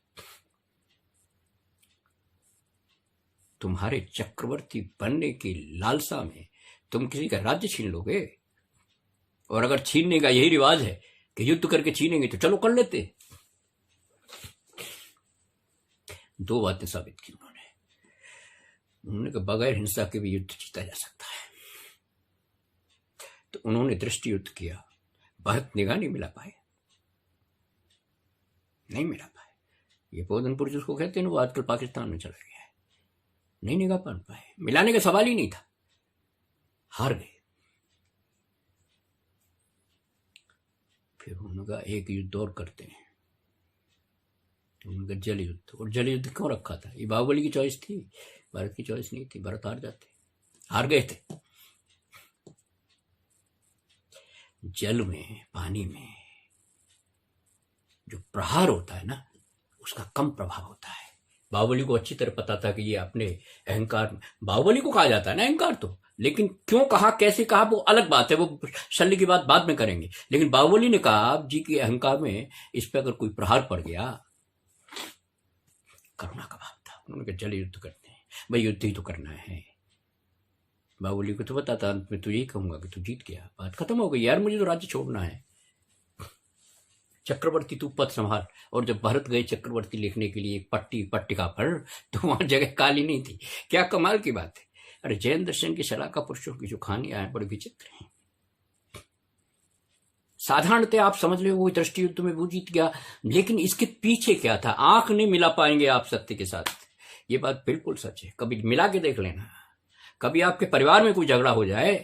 तुम्हारे चक्रवर्ती बनने की लालसा में तुम किसी का राज्य छीन लोगे, और अगर छीनने का यही रिवाज है कि युद्ध करके छीनेंगे, तो चलो कर लेते। 2 बातें साबित की उन्होंने कहा बगैर हिंसा के भी युद्ध जीता जा सकता है। तो उन्होंने दृष्टि युद्ध किया, बहुत निगाह नहीं मिला पाए, नहीं मिला पाए। ये पोदनपुर जिसको कहते हैं ना, वो आजकल पाकिस्तान में चला गया है, नहीं निगाह पान पाए, मिलाने का सवाल ही नहीं था, हार गए। फिर उन्होंने कहा एक युद्ध और करते हैं, तो उनका जल युद्ध। और जल युद्ध क्यों रखा था? ये बाहुबली की चॉइस थी, भारत की चॉइस नहीं थी। भारत हार जाते, हार गए थे। जल में, पानी में जो प्रहार होता है ना, उसका कम प्रभाव होता है। बाहुबली को अच्छी तरह पता था कि ये अपने अहंकार, बाहुबली को कहा जाता है ना अहंकार, तो लेकिन क्यों कहा, कैसे कहा, वो अलग बात है, वो शल्य की बात बाद में करेंगे। लेकिन बाहुबली ने कहा आप जी के अहंकार में इस पर अगर कोई प्रहार पड़ गया, करुणा का भाव था। उन्होंने कहा जल युद्ध करते हैं, भाई युद्ध ही तो करना है। बाहुबली को तो पता था अंत में तो यही कहूंगा कि तू जीत गया, बात खत्म हो गई, यार मुझे तो राज्य छोड़ना है, चक्रवर्ती तू पद संभाल। और जब भरत गए चक्रवर्ती लिखने के लिए पट्टिका पर, तो वहां जगह काली नहीं थी। क्या कमाल की बात है। अरे जैन दर्शन की शलाका पुरुषों की जो कहानियां हैं, बड़ी विचित्र हैं। साधारणतः आप समझ ले वो दृष्टि युद्ध में वो जीत गया, लेकिन इसके पीछे क्या था? आंख नहीं मिला पाएंगे आप सत्य के साथ, ये बात बिल्कुल सच है। कभी मिला के देख लेना। कभी आपके परिवार में कोई झगड़ा हो जाए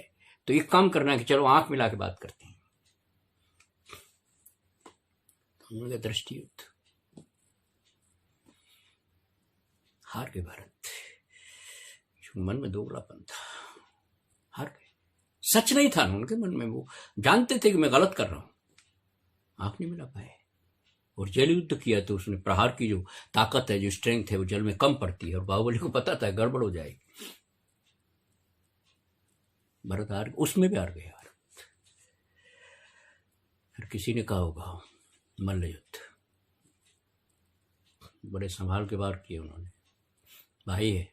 तो एक काम करना है कि चलो आंख मिला के बात करते हैं। उनका दृष्टि युद्ध, हार गए भारत। मन में दोगलापन था, हार गए। सच नहीं था उनके मन में, वो जानते थे कि मैं गलत कर रहा हूं, आंख नहीं मिला पाए। और जल युद्ध किया तो उसने प्रहार की जो ताकत है, जो स्ट्रेंथ है, वो जल में कम पड़ती है, और बाहुबली को पता था गड़बड़ हो जाएगी। भरत हार, उसमें भी हार गए यार। फिर किसी ने कहा होगा मल्ल युद्ध, बड़े संभाल के बार किए उन्होंने। भाई है,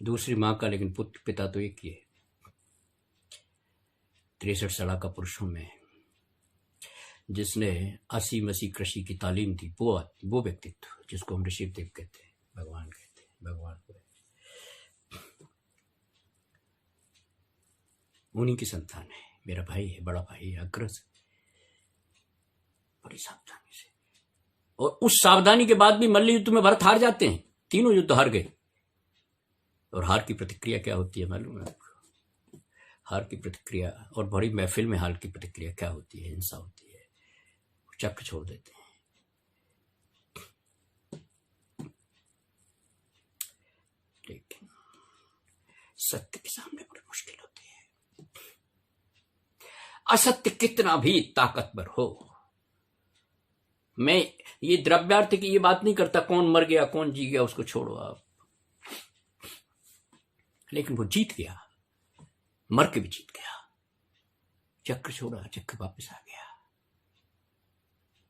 दूसरी माँ का, लेकिन पुत्र पिता तो एक ही है। 63 साल का पुरुषों में जिसने 80 मसी कृषि की तालीम दी, वो व्यक्तित्व जिसको हम ऋषि देव कहते हैं, भगवान कहते हैं, भगवान को, उन्हीं की संतान है। मेरा भाई है, बड़ा भाई है, अग्रज, बड़ी सावधानी से। और उस सावधानी के बाद भी मल्ल युद्ध में भरत हार जाते हैं, तीनों युद्ध हार गए। और हार की प्रतिक्रिया क्या होती है मालूम है आपको? हार की प्रतिक्रिया, और बड़ी महफिल में हार की प्रतिक्रिया क्या होती है? हिंसा होती है, चक्र छोड़ देते हैं। लेकिन सत्य के सामने बड़ी मुश्किल होती है। असत्य कितना भी ताकतवर हो, मैं ये द्रव्यार्थ की ये बात नहीं करता कौन मर गया कौन जी गया, उसको छोड़ो आप। लेकिन वो जीत गया, मर के भी जीत गया, चक्र छोड़ा, चक्र वापस आ गया।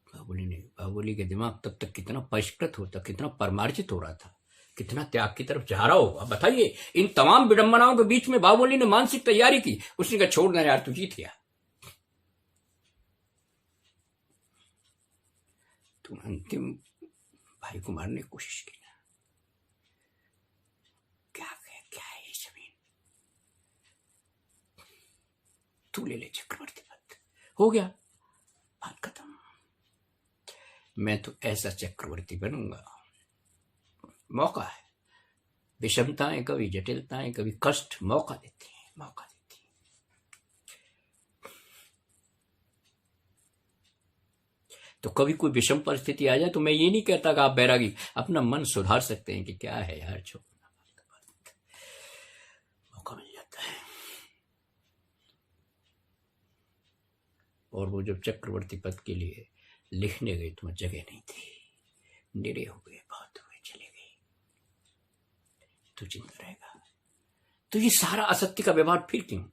बाहुबली के दिमाग तब तक कितना परिष्कृत होता, कितना परमार्जित हो रहा था, कितना त्याग की तरफ जा रहा होगा। बताइए, इन तमाम विडंबनाओं के बीच में बाहुबली ने मानसिक तैयारी की। उसने कहा छोड़ना यार, तू जीत गया। तुम अंतिम भाई को मारने की कोशिश की ना, क्या है ये जमीन, तू ले ले चक्रवर्ती पद, हो गया, बात खत्म। मैं तो ऐसा चक्रवर्ती बनूंगा, मौका है, विषमताएं कभी जटिलताएं कभी कष्ट मौका देती हैं, मौका देती हैं। तो कभी कोई विषम परिस्थिति आ जाए तो मैं ये नहीं कहता कि आप बैरागी, अपना मन सुधार सकते हैं कि क्या है यार, छोड़ना, मौका मिल जाता है। और वो जब चक्रवर्ती पद के लिए लिखने गए तो जगह नहीं थी, निरे हो गए, बहुत हुए, चले गए, तू जिंदा रहेगा। तो ये सारा असत्य का व्यवहार फिर क्यों?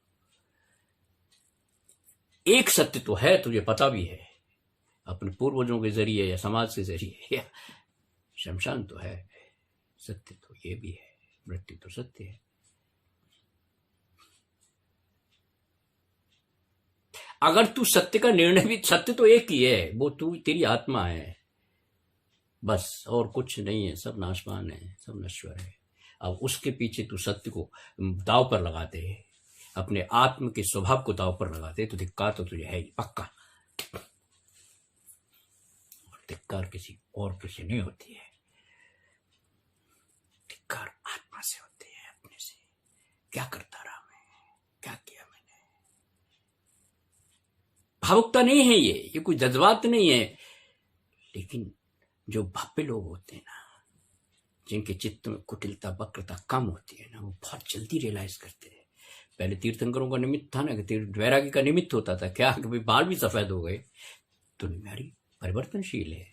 एक सत्य तो है, तुझे पता भी है, अपने पूर्वजों के जरिए या समाज के जरिए, या शमशान तो है, सत्य तो ये भी है, मृत्यु तो सत्य है। अगर तू सत्य का निर्णय भी, सत्य तो एक ही है, वो तू, तेरी आत्मा है बस, और कुछ नहीं है, सब नाशवान है, सब नश्वर है। अब उसके पीछे तू सत्य को दाव पर लगाते है, अपने आत्म के स्वभाव को दाव पर लगाते, तो धिक्कार तो तुझे है ही पक्का। धिक्कार किसी और से नहीं होती है, धिक्कार आत्मा से होती है, अपने से। क्या करता रहा मैं, क्या किया मैंने? भावुकता नहीं है ये कोई जज्बात नहीं है, लेकिन जो भव्य लोग होते हैं ना, जिनके चित्त में कुटिलता वक्रता कम होती है ना, वो बहुत जल्दी रियलाइज करते हैं। पहले तीर्थंकरों का निमित्त था ना, कि वैरागी का निमित्त होता था क्या, कि भाई बाल भी सफेद हो गए, तो मेरी परिवर्तनशील है,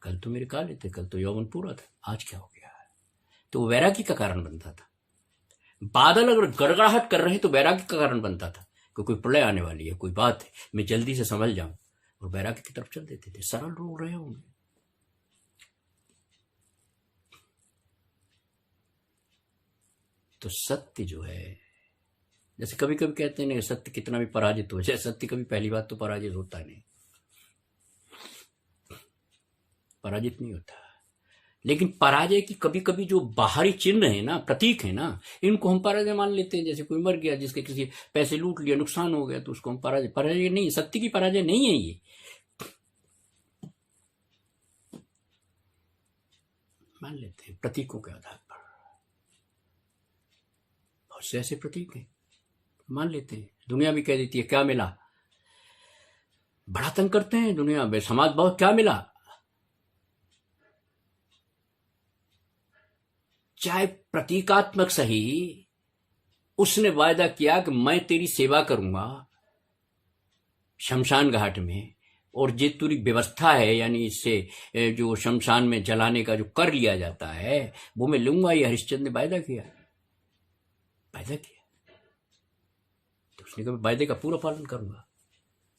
कल तो मेरे काले थे, कल तो यौवन पूरा था, आज क्या हो गया? तो वैरागी का कारण बनता था। बादल अगर गड़गड़ाहट कर रहे तो वैरागी का कारण बनता था कि कोई प्रलय आने वाली है, कोई बात है, मैं जल्दी से समझ जाऊं, और वैरागी की तरफ चल देते थे। सरल लोग रहे होंगे। तो सत्य जो है, जैसे कभी कभी कहते हैं सत्य कितना भी पराजित हो जाए, सत्य कभी पहली बात तो पराजित होता नहीं, पराजित नहीं होता। लेकिन पराजय की कभी कभी जो बाहरी चिन्ह है ना, प्रतीक है ना, इनको हम पराजय मान लेते हैं। जैसे कोई मर गया, जिसके किसी पैसे लूट लिया, नुकसान हो गया, तो उसको हम पराजय, पराजय नहीं, सत्य की पराजय नहीं है ये, मान लेते हैं प्रतीकों के आधार पर। बहुत से ऐसे प्रतीक हैं, मान लेते हैं। दुनिया भी कह देती है क्या मिला, बड़ा तंग करते हैं दुनिया में, समाज बहुत, क्या मिला, चाहे प्रतीकात्मक सही, उसने वायदा किया कि मैं तेरी सेवा करूंगा शमशान घाट में, और जे पूरी व्यवस्था है, यानी इससे जो शमशान में जलाने का जो कर लिया जाता है वो मैं लूंगा, ये हरिश्चंद्र ने वायदा किया, वायदा किया, तो उसने कहा वायदे का पूरा पालन करूंगा।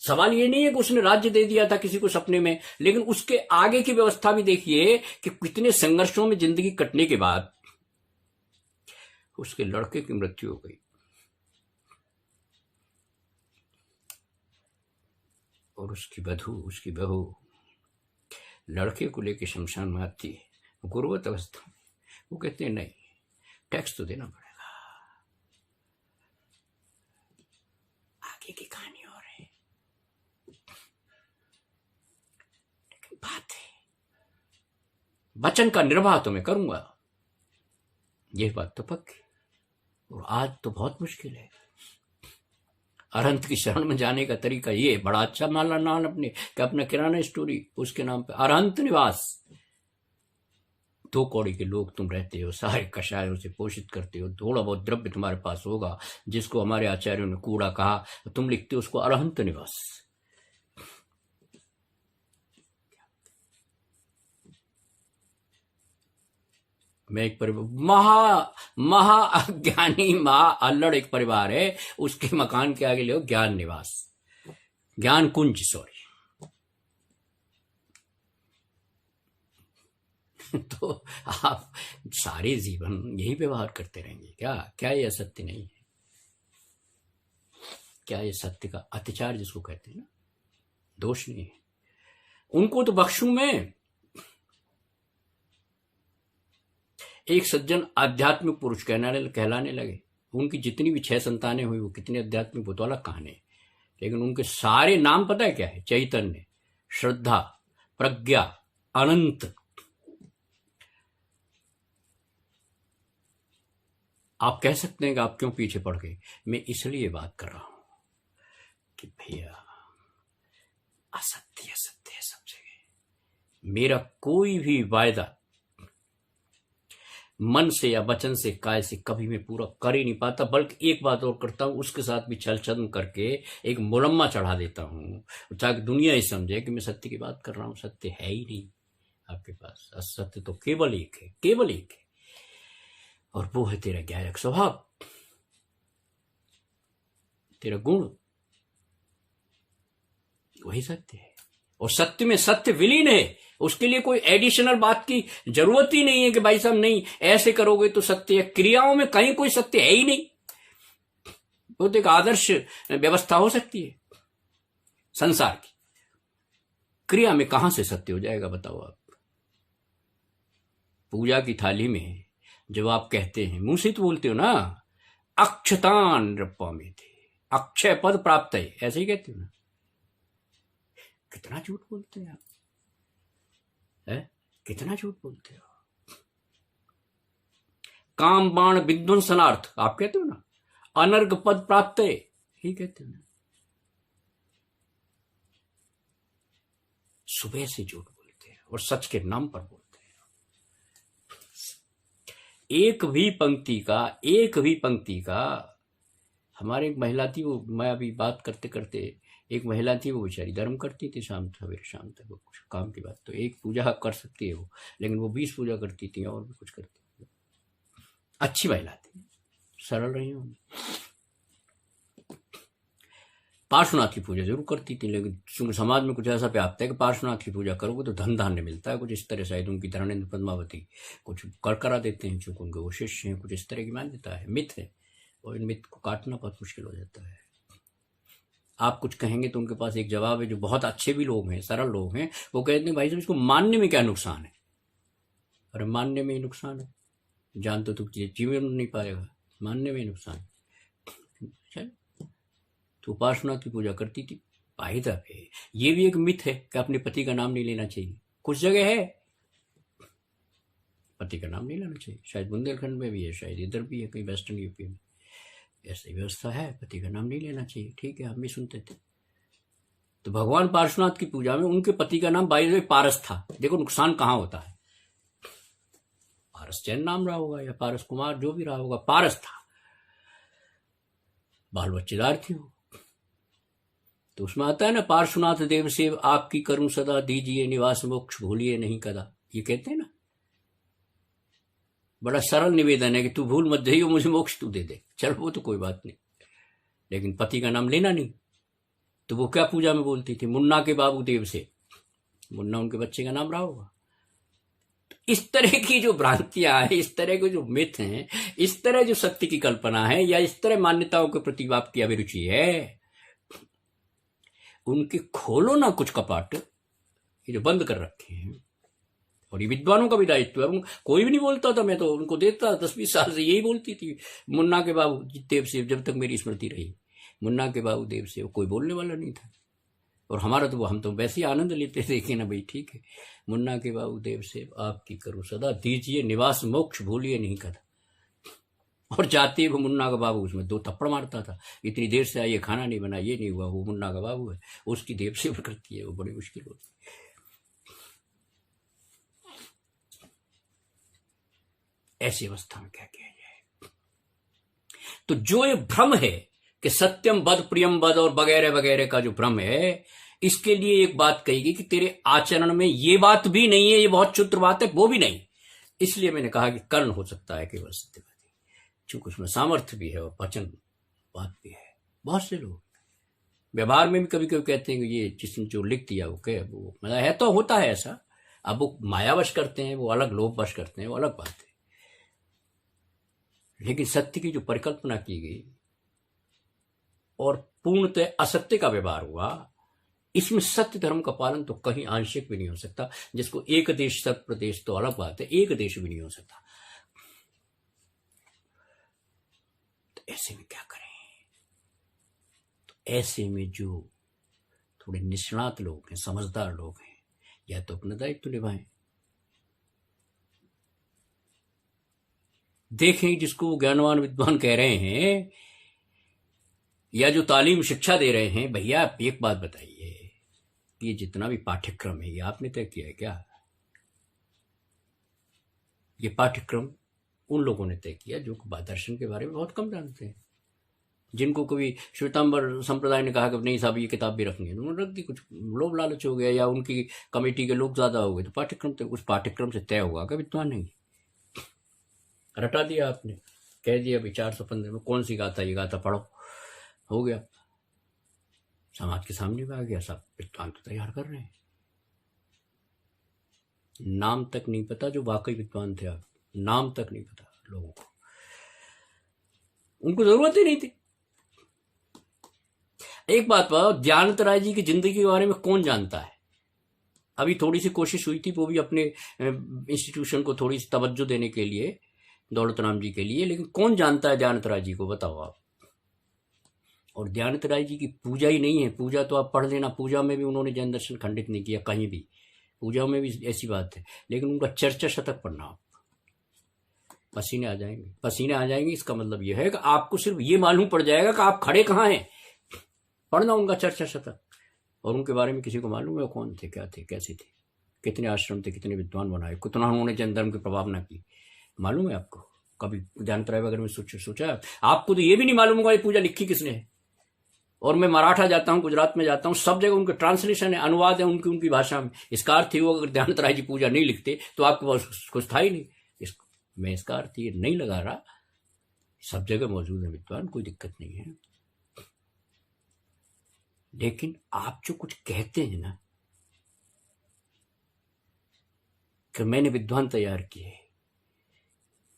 सवाल ये नहीं है कि उसने राज्य दे दिया था किसी को सपने में, लेकिन उसके आगे की व्यवस्था भी देखिए कि कितने संघर्षों में जिंदगी कटने के बाद उसके लड़के की मृत्यु हो गई, और उसकी बहू लड़के को लेकर शमशान में आती है, गुरुवत अवस्था में। वो कहते हैं नहीं, टैक्स तो देना पड़ेगा। आगे की कहानी और है, लेकिन बात है वचन का निर्वाह तो मैं करूंगा, ये बात तो पक्की। और आज तो बहुत मुश्किल है। अरहंत की शरण में जाने का तरीका ये बड़ा अच्छा माला नाम अपने कि अपना किराना स्टोरी उसके नाम पे अरहंत निवास, 2 कौड़ी के लोग तुम रहते हो, सारे कषायों से पोषित करते हो, थोड़ा बहुत द्रव्य तुम्हारे पास होगा, जिसको हमारे आचार्यों ने कूड़ा कहा, तुम लिखते हो उसको अरहंत निवास। मैं एक परिवार, महा अज्ञानी महा अल्लड़ एक परिवार है, उसके मकान के आगे ले ज्ञान निवास, ज्ञान कुंज, सॉरी। तो आप सारे जीवन यही व्यवहार करते रहेंगे क्या? क्या ये सत्य नहीं है? क्या ये सत्य का अत्याचार जिसको कहते हैं ना, दोष नहीं है? उनको तो बख्शूं मैं। एक सज्जन आध्यात्मिक पुरुष कहलाने लगे। उनकी जितनी भी 6 संतानें हुई वो कितनी आध्यात्मिक, वो तो अलग कहानी है, लेकिन उनके सारे नाम पता है क्या है? चैतन्य, श्रद्धा, प्रज्ञा, अनंत। आप कह सकते हैं कि आप क्यों पीछे पड़ गए। मैं इसलिए बात कर रहा हूं कि भैया असत्य असत्य है सब जगह। मेरा कोई भी वायदा मन से या वचन से, काय से कभी मैं पूरा कर ही नहीं पाता, बल्कि एक बात और करता हूं, उसके साथ भी छल छद्म करके एक मुलम्मा चढ़ा देता हूं ताकि दुनिया ही समझे कि मैं सत्य की बात कर रहा हूं। सत्य है ही नहीं आपके पास। असत्य तो केवल एक है, केवल एक है, और वो है तेरा ज्ञायक स्वभाव, तेरा गुण, वही सत्य है। और सत्य में सत्य विलीन है। उसके लिए कोई एडिशनल बात की जरूरत ही नहीं है कि भाई साहब नहीं ऐसे करोगे तो सत्य है। क्रियाओं में कहीं कोई सत्य है ही नहीं। वो तो एक आदर्श व्यवस्था हो सकती है संसार की, क्रिया में कहां से सत्य हो जाएगा बताओ आप। पूजा की थाली में जब आप कहते हैं, मुंह से तो बोलते हो ना, अक्षतान रप्पा में थे, अक्षय पद प्राप्त है, ऐसे ही कहते हो ना। कितना झूठ बोलते हैं आप, है? कितना झूठ बोलते हो। काम बाण विध्वंसनार्थ आप कहते हो ना, अनर्घ पद प्राप्त है, ही कहते हो ना। सुबह से झूठ बोलते हैं और सच के नाम पर बोलते हैं। एक भी पंक्ति का हमारे एक महिला थी, वो मैं अभी बात करते करते, एक महिला थी, वो बेचारी धर्म करती थी शाम तक, वो कुछ काम की बात, तो एक पूजा कर सकती है वो, लेकिन वो 20 पूजा करती थी और भी कुछ करती थी। अच्छी महिला थी, सरल रही हूँ। पार्श्वनाथ की पूजा जरूर करती थी, लेकिन चूंकि समाज में कुछ ऐसा व्याप्त है कि पार्श्वनाथ की पूजा करोगे तो धन धान्य मिलता है, कुछ इस तरह शायद उनकी धरणेन्द्र पद्मावती कुछ कर करा देते हैं, चूंकि उनके वो शिष्य हैं, कुछ इस तरह की मान्यता है, मिथ है, और इन मिथ को काटना बहुत मुश्किल हो जाता है। आप कुछ कहेंगे तो उनके पास एक जवाब है, जो बहुत अच्छे भी लोग हैं, सरल लोग हैं, वो कहते हैं भाई साहब इसको मानने में क्या नुकसान है। अरे मानने में ही नुकसान है, जान तो जीवन नहीं पाएगा, मानने में ही नुकसान है। तो उपासना की पूजा करती थी। फायदा है, ये भी एक मिथ है कि अपने पति का नाम नहीं लेना चाहिए। कुछ जगह है पति का नाम नहीं लेना चाहिए, शायद बुंदेलखंड में भी है, शायद इधर भी है, कहीं वेस्टर्न यूपी में ऐसी व्यवस्था है, पति का नाम नहीं लेना चाहिए। ठीक है, हम भी सुनते थे। तो भगवान पार्श्वनाथ की पूजा में उनके पति का नाम बाई द वे पारस था। देखो नुकसान कहां होता है। पारस जैन नाम रहा होगा या पारस कुमार, जो भी रहा होगा, पारस था, बाल बच्चेदार थी वो। तो उसमें आता है ना, पार्श्वनाथ देव से आपकी करुण सदा, दीजिए निवास मोक्ष भूलिए नहीं कदा, ये कहते हैं ना। बड़ा सरल निवेदन है कि तू भूल मत जाइयो, मुझे मोक्ष तू दे दे। चल वो तो कोई बात नहीं, लेकिन पति का नाम लेना नहीं। तो वो क्या पूजा में बोलती थी, मुन्ना के बाबू देव से, मुन्ना उनके बच्चे का नाम रहा होगा। तो इस तरह की जो भ्रांतियां हैं, इस तरह के जो मिथ हैं, इस तरह जो सत्य की कल्पना है, या इस तरह मान्यताओं के प्रति आपकी अभिरुचि है, उनके खोलो ना कुछ कपाट, ये जो बंद कर रखे हैं। और ये विद्वानों का भी दायित्व है। कोई भी नहीं बोलता था, मैं तो उनको देता 10-20 साल से यही बोलती थी, मुन्ना के बाबू देव से, जब तक मेरी स्मृति रही, मुन्ना के बाबू देव से, कोई बोलने वाला नहीं था। और हमारा तो हम तो वैसे ही आनंद लेते थे कि ना भाई ठीक है, मुन्ना के बाबू देव से आपकी करूँ सदा, दीजिए निवास मोक्ष भूलिए नहीं कदा। और जाते वो मुन्ना का बाबू उसमें 2 थप्पड़ मारता था, इतनी देर से आइए, खाना नहीं बना, ये नहीं हुआ, वो मुन्ना का बाबू है, उसकी देव सेवा करती है, वो बड़ी मुश्किल होती है। ऐसी अवस्था में क्या किया जाए। तो जो ये भ्रम है कि सत्यम बद प्रियम बद और वगैरह वगैरह का जो भ्रम है, इसके लिए एक बात कहेगी कि तेरे आचरण में ये बात भी नहीं है, ये बहुत क्षुद्र बात है, वो भी नहीं। इसलिए मैंने कहा कि कर्ण हो सकता है केवल सत्यवादी, चूंकि उसमें सामर्थ्य भी है और वचन बात भी है। बहुत से लोग व्यवहार में भी कभी कभी कहते हैं कि ये जिसने जो लिख दिया वो क्या, वो मतलब है, तो होता है ऐसा। अब वो मायावश करते हैं, वो अलग लोभवश करते हैं, वो अलग बात है। लेकिन सत्य की जो परिकल्पना की गई और पूर्णतः असत्य का व्यवहार हुआ, इसमें सत्य धर्म का पालन तो कहीं आंशिक भी नहीं हो सकता, जिसको एक देश सब प्रदेश तो अलग बात है, एक देश भी नहीं हो सकता। तो ऐसे में क्या करें? तो ऐसे में जो थोड़े निष्णात लोग हैं, समझदार लोग हैं, या तो अपना दायित्व निभाएं, देखें जिसको वो ज्ञानवान विद्वान कह रहे हैं या जो तालीम शिक्षा दे रहे हैं, भैया आप एक बात बताइए, ये जितना भी पाठ्यक्रम है ये आपने तय किया है क्या? ये पाठ्यक्रम उन लोगों ने तय किया जो दर्शन के बारे में बहुत कम जानते हैं, जिनको कभी श्वेतांबर संप्रदाय ने कहा कि नहीं साहब ये किताब भी रखनी है, उन्होंने रख दी। कुछ लोभ लालच हो गया या उनकी कमेटी के लोग ज्यादा हो गए तो पाठ्यक्रम तो उस पाठ्यक्रम से तय होगा क्या? विद्वान नहीं, रटा दिया आपने, कह दिया अभी 415 में कौन सी गाथा, ये गाथा पढ़ो, हो गया, समाज के सामने भी आ गया। सब विद्वान तो तैयार कर रहे हैं, नाम तक नहीं पता जो वाकई विद्वान थे, आप नाम तक नहीं पता लोगों को, उनको जरूरत ही नहीं थी। एक बात बताओ, दयानंद राय जी की जिंदगी के बारे में कौन जानता है? अभी थोड़ी सी कोशिश हुई थी, वो भी अपने इंस्टीट्यूशन को थोड़ी सी तवज्जो देने के लिए, दौलत राम जी के लिए, लेकिन कौन जानता है दयानंद राय जी को, बताओ आप। और दयानंद राय जी की पूजा ही नहीं है, पूजा तो आप पढ़ लेना, पूजा में भी उन्होंने जैन दर्शन खंडित नहीं किया कहीं भी, पूजा में भी ऐसी बात है, लेकिन उनका चर्चा शतक पढ़ना आप, पसीने आ जाएंगे, पसीने आ जाएंगे। इसका मतलब यह है कि आपको सिर्फ ये मालूम पड़ जाएगा कि आप खड़े कहाँ हैं, पढ़ना उनका चर्चा शतक। और उनके बारे में किसी को मालूम है कौन थे, क्या थे, कैसे थे, कितने आश्रम थे, कितने विद्वान बनाए, कितना उन्होंने जैन धर्म के प्रभाव न की, मालूम है आपको? कभी दयानंद राय वगैरह में सोचा? आपको तो ये भी नहीं मालूम होगा ये पूजा लिखी किसने है। और मैं मराठा जाता हूँ, गुजरात में जाता हूँ, सब जगह उनके ट्रांसलेशन है, अनुवाद है उनकी भाषा में। इसका अर्थ ही वो अगर दयानंद राय जी पूजा नहीं लिखते तो आपके पास कुछ था ही नहीं। मैं इसका अर्थ ये नहीं लगा रहा, सब जगह मौजूद है विद्वान, कोई दिक्कत नहीं है। लेकिन आप जो कुछ कहते हैं ना कि मैंने विद्वान तैयार किए,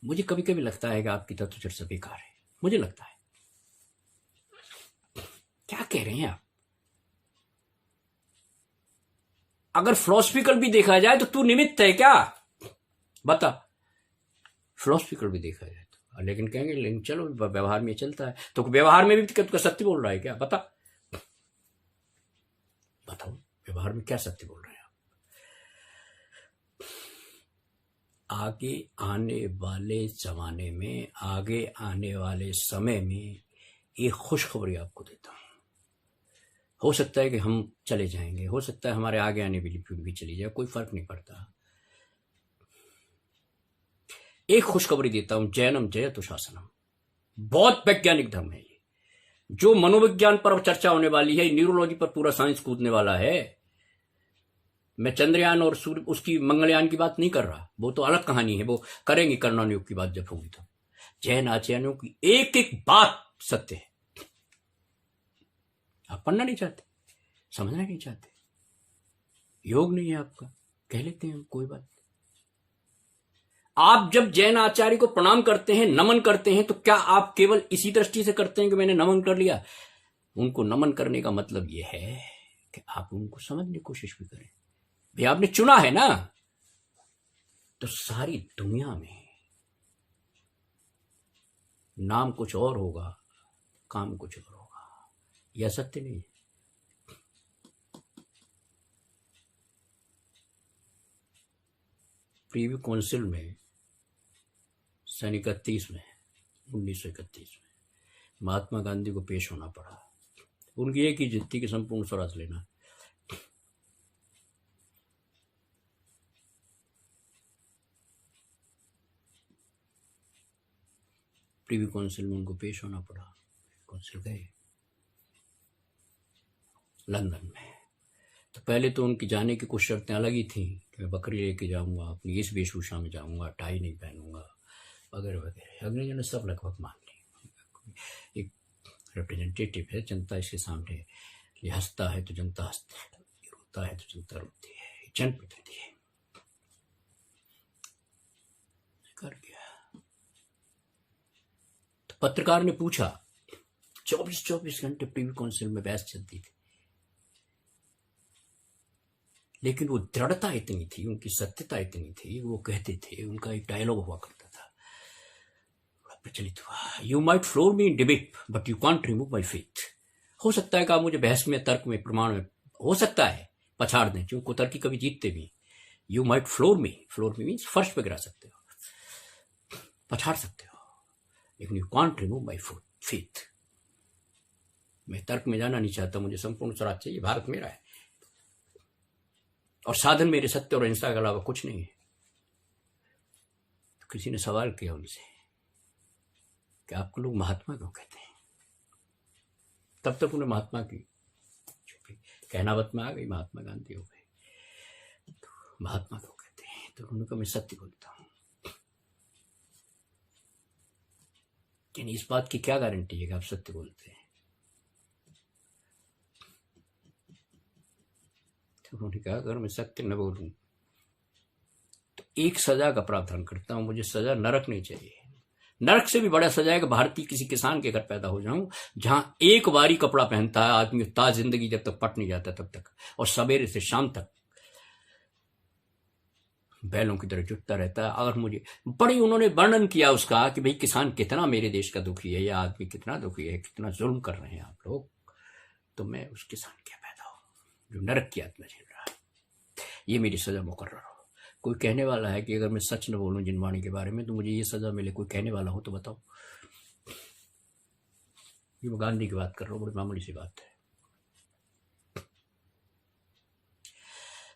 मुझे कभी कभी लगता है कि आपकी तत्व चर्चा बेकार है, मुझे लगता है। क्या कह रहे हैं आप? अगर फिलोसफिकल भी देखा जाए तो तू निमित्त है क्या, बता? फिलोसफिकल भी देखा जाए तो, लेकिन कहेंगे लेकिन चलो व्यवहार में चलता है, तो व्यवहार में भी तो सत्य बोल रहा है क्या? बता, बताओ व्यवहार में क्या सत्य बोल रहे हैं आप? आगे आने वाले जमाने में, आगे आने वाले समय में एक खुशखबरी आपको देता हूं। हो सकता है कि हम चले जाएंगे, हो सकता है हमारे आगे आने वाली पीढ़ी भी चली जाए, कोई फर्क नहीं पड़ता। एक खुशखबरी देता हूं, जैनम जयतु शासनम, बहुत वैज्ञानिक धर्म है ये, जो मनोविज्ञान पर चर्चा होने वाली है, न्यूरोलॉजी पर पूरा साइंस कूदने वाला है। मैं चंद्रयान और सूर्य उसकी मंगलयान की बात नहीं कर रहा, वो तो अलग कहानी है, वो करेंगे करनौन युग की बात जब होगी तो। जैन आचार्यों की एक एक बात सत्य है। आप पढ़ना नहीं चाहते, समझना नहीं चाहते, योग नहीं है आपका, कह लेते हैं कोई बात। आप जब जैन आचार्य को प्रणाम करते हैं, नमन करते हैं, तो क्या आप केवल इसी दृष्टि से करते हैं कि मैंने नमन कर लिया? उनको नमन करने का मतलब यह है कि आप उनको समझने की कोशिश भी करें। भाई आपने चुना है ना, तो सारी दुनिया में नाम कुछ और होगा, काम कुछ और होगा, यह सत्य नहीं है। प्रीवी काउंसिल में सन 31 में 1931 में महात्मा गांधी को पेश होना पड़ा। उनकी एक ही जिद थी कि संपूर्ण स्वराज लेना। प्रीवी काउंसिल में उनको पेश होना पड़ा। काउंसिल गए लंदन में, तो पहले तो उनकी जाने की कुछ शर्तें अलग ही थी कि मैं बकरी लेके जाऊंगा, अपनी इस वेशभूषा में जाऊंगा, टाई नहीं पहनूंगा वगैरह वगैरह। अग्नि ने सब लगभग मान ली। एक रिप्रेजेंटेटिव है, जनता इसके सामने ये हंसता है तो जनता हंसती है, ये रोता है तो जनता रोती है, जनप्रतिनिधि है। कर गया। तो पत्रकार ने पूछा, 24 घंटे प्रीवी काउंसिल में बहस चलती थी, लेकिन वो दृढ़ता इतनी थी, उनकी सत्यता इतनी थी, वो कहते थे, उनका एक डायलॉग हुआ करता था, बड़ा प्रचलित हुआ, you might floor me in debate but you can't remove my faith. हो सकता है कि आप मुझे बहस में, तर्क में, प्रमाण में, हो सकता है पछाड़ दें, क्योंकि तर्की कभी जीतते भी। You might floor me means फर्श पे गिरा सकते हो, पछाड़ सकते हो, लेकिन you can't remove my faith. मैं तर्क में जाना नहीं चाहता, मुझे संपूर्ण स्वराज चाहिए, भारत मेरा है और साधन मेरे सत्य और अहिंसा के अलावा कुछ नहीं है। तो किसी ने सवाल किया उनसे कि आपको लोग महात्मा क्यों कहते हैं? तब तक उन्हें महात्मा की कहनावत में आ गई, महात्मा गांधी हो गए, तो महात्मा क्यों कहते हैं? तो उन्होंने कहा मैं सत्य बोलता हूं। यानी इस बात की क्या गारंटी है कि आप सत्य बोलते हैं? तो उन्होंने कहा अगर मैं सत्य न बोलूं तो एक सजा का प्रावधान करता हूं, मुझे सजा नरक नहीं चाहिए। नरक से भी बड़ा सजा है कि भारतीय किसी किसान के घर पैदा हो जाऊं, जहां एक बारी कपड़ा पहनता है आदमी, ताज जिंदगी जब तक पट नहीं जाता तब तक, और सवेरे से शाम तक बैलों की तरह जुटता रहता है। अगर मुझे बड़ी उन्होंने वर्णन किया उसका कि भाई किसान कितना मेरे देश का दुखी है, या आदमी कितना दुखी है, कितना जुल्म कर रहे हैं आप लोग, तो मैं उस किसान के पैदा हूं जो नरक की आत्मा झेल रहा है, ये मेरी सजा मुकर्रर हो। कोई कहने वाला है कि अगर मैं सच न बोलूं जिनवाणी के बारे में तो मुझे ये सजा मिले, कोई कहने वाला हो तो बताओ। ये मैं गांधी की बात कर रहा हूं, बड़ी मामूली सी बात है।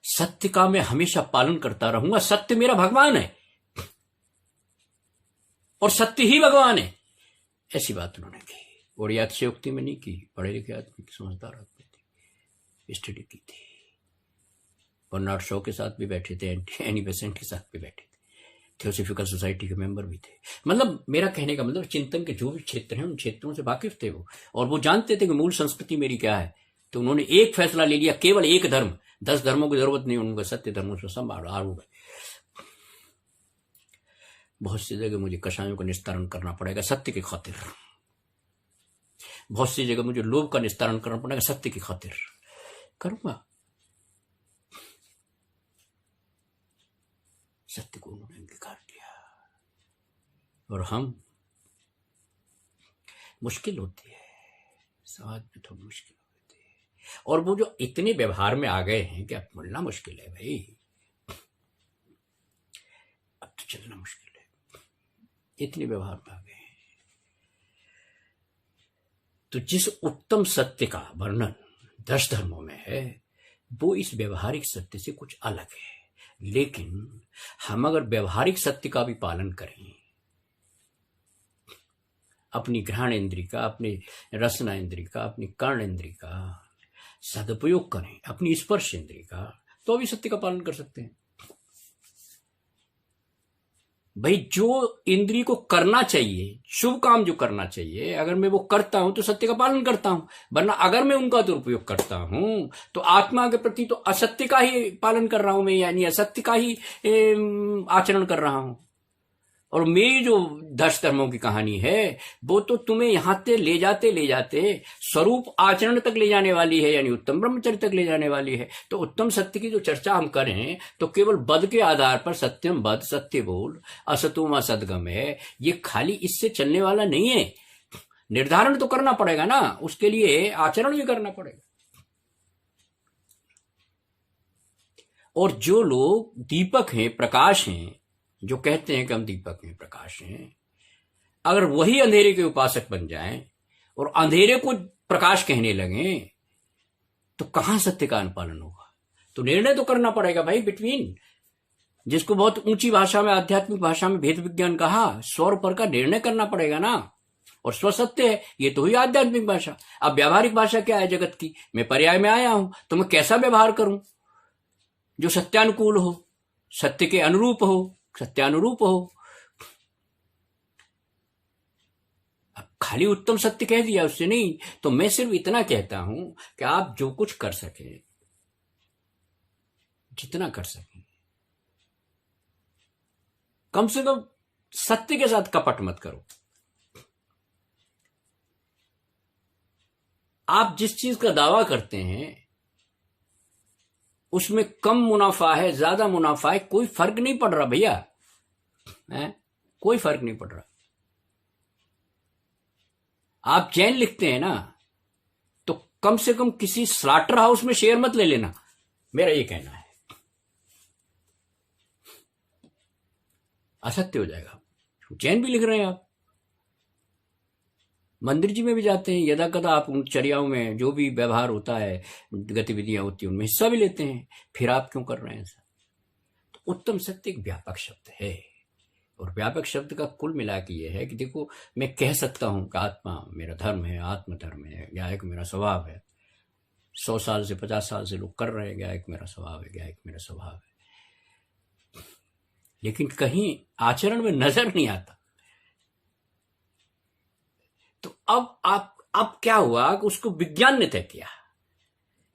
सत्य का मैं हमेशा पालन करता रहूंगा, सत्य मेरा भगवान है और सत्य ही भगवान है, ऐसी बात उन्होंने की। और ये अतिशयोक्ति में नहीं की, पढ़े लिखे आदमी की, समझदार आदमी थी, स्टडी की थी। बर्नार्ड शॉ के साथ भी बैठे थे, एनी बेसेंट के साथ भी बैठे थे, थियोसॉफिकल सोसाइटी के मेंबर भी थे। मतलब मेरा कहने का मतलब चिंतन के जो भी क्षेत्र हैं उन क्षेत्रों से वाकिफ थे वो, और वो जानते थे कि मूल संस्कृति मेरी क्या है। तो उन्होंने एक फैसला ले लिया, केवल एक धर्म, 10 धर्मों की जरूरत नहीं, उनका सत्य धर्मों से संभाल हो गए। बहुत सी जगह मुझे कषायों का निस्तारण करना पड़ेगा सत्य की खातिर, बहुत सी जगह मुझे लोभ का निस्तारण करना पड़ेगा सत्य की खातिर, करूंगा। सत्य को उन्होंने अंगीकार किया। और हम, मुश्किल होती है समाज में, थोड़ी मुश्किल होती है, और वो जो इतने व्यवहार में आ गए हैं कि अब मिलना मुश्किल है भाई, अब तो चलना मुश्किल है, इतने व्यवहार में आ गए हैं। तो जिस उत्तम सत्य का वर्णन 10 धर्मों में है वो इस व्यवहारिक सत्य से कुछ अलग है। लेकिन हम अगर व्यवहारिक सत्य का भी पालन करें, अपनी घ्राण इंद्री का, अपनी रसना इंद्री का, अपनी कर्ण इंद्री का सदुपयोग करें, अपनी स्पर्श इंद्री का, तो भी सत्य का पालन कर सकते हैं। भाई जो इंद्री को करना चाहिए, शुभ काम जो करना चाहिए, अगर मैं वो करता हूं तो सत्य का पालन करता हूं, वरना अगर मैं उनका दुरुपयोग करता हूं तो आत्मा के प्रति तो असत्य का ही पालन कर रहा हूं मैं, यानी असत्य का ही आचरण कर रहा हूं। और मेरी जो 10 धर्मों की कहानी है वो तो तुम्हें यहां से ले जाते स्वरूप आचरण तक ले जाने वाली है, यानी उत्तम ब्रह्मचर्य तक ले जाने वाली है। तो उत्तम सत्य की जो चर्चा हम करें तो केवल बद के आधार पर, सत्यम बद, सत्य बोल, असतोमा सदगम है, ये खाली इससे चलने वाला नहीं है। निर्धारण तो करना पड़ेगा ना, उसके लिए आचरण भी करना पड़ेगा। और जो लोग दीपक हैं, प्रकाश हैं, जो कहते हैं कि हम दीपक हैं, प्रकाश हैं, अगर वही अंधेरे के उपासक बन जाएं और अंधेरे को प्रकाश कहने लगे तो कहां सत्य का अनुपालन होगा? तो निर्णय तो करना पड़ेगा भाई, बिटवीन, जिसको बहुत ऊंची भाषा में, आध्यात्मिक भाषा में भेद विज्ञान कहा, स्वर पर का निर्णय करना पड़ेगा ना। और स्व सत्य है, ये तो हुई आध्यात्मिक भाषा। अब व्यावहारिक भाषा क्या है जगत की? मैं पर्याय में आया हूं तो मैं कैसा व्यवहार करूं जो सत्यानुकूल हो, सत्य के अनुरूप हो, सत्यानुरूप हो। अब खाली उत्तम सत्य कह दिया उससे नहीं, तो मैं सिर्फ इतना कहता हूं कि आप जो कुछ कर सके, जितना कर सके, कम से कम सत्य के साथ कपट मत करो। आप जिस चीज का दावा करते हैं उसमें कम मुनाफा है, ज्यादा मुनाफा है, कोई फर्क नहीं पड़ रहा भैया, है कोई फर्क नहीं पड़ रहा। आप चैन लिखते हैं ना, तो कम से कम किसी स्लाटर हाउस में शेयर मत ले लेना, मेरा ये कहना है, असत्य हो जाएगा। चैन भी लिख रहे हैं आप, मंदिर जी में भी जाते हैं, यदा कदा आप उन चर्याओं में जो भी व्यवहार होता है, गतिविधियां होती हैं, उनमें हिस्सा भी लेते हैं, फिर आप क्यों कर रहे हैं ऐसा? तो उत्तम सत्य एक व्यापक शब्द है, और व्यापक शब्द का कुल मिला के ये है कि देखो, मैं कह सकता हूं कि आत्मा मेरा धर्म है, आत्मधर्म है, गायक मेरा स्वभाव है, 100 साल से 50 साल से लोग कर रहे हैं, गायक मेरा स्वभाव है, गायक मेरा स्वभाव है, लेकिन कहीं आचरण में नजर नहीं आता। तो अब क्या हुआ कि उसको विज्ञान ने तय किया,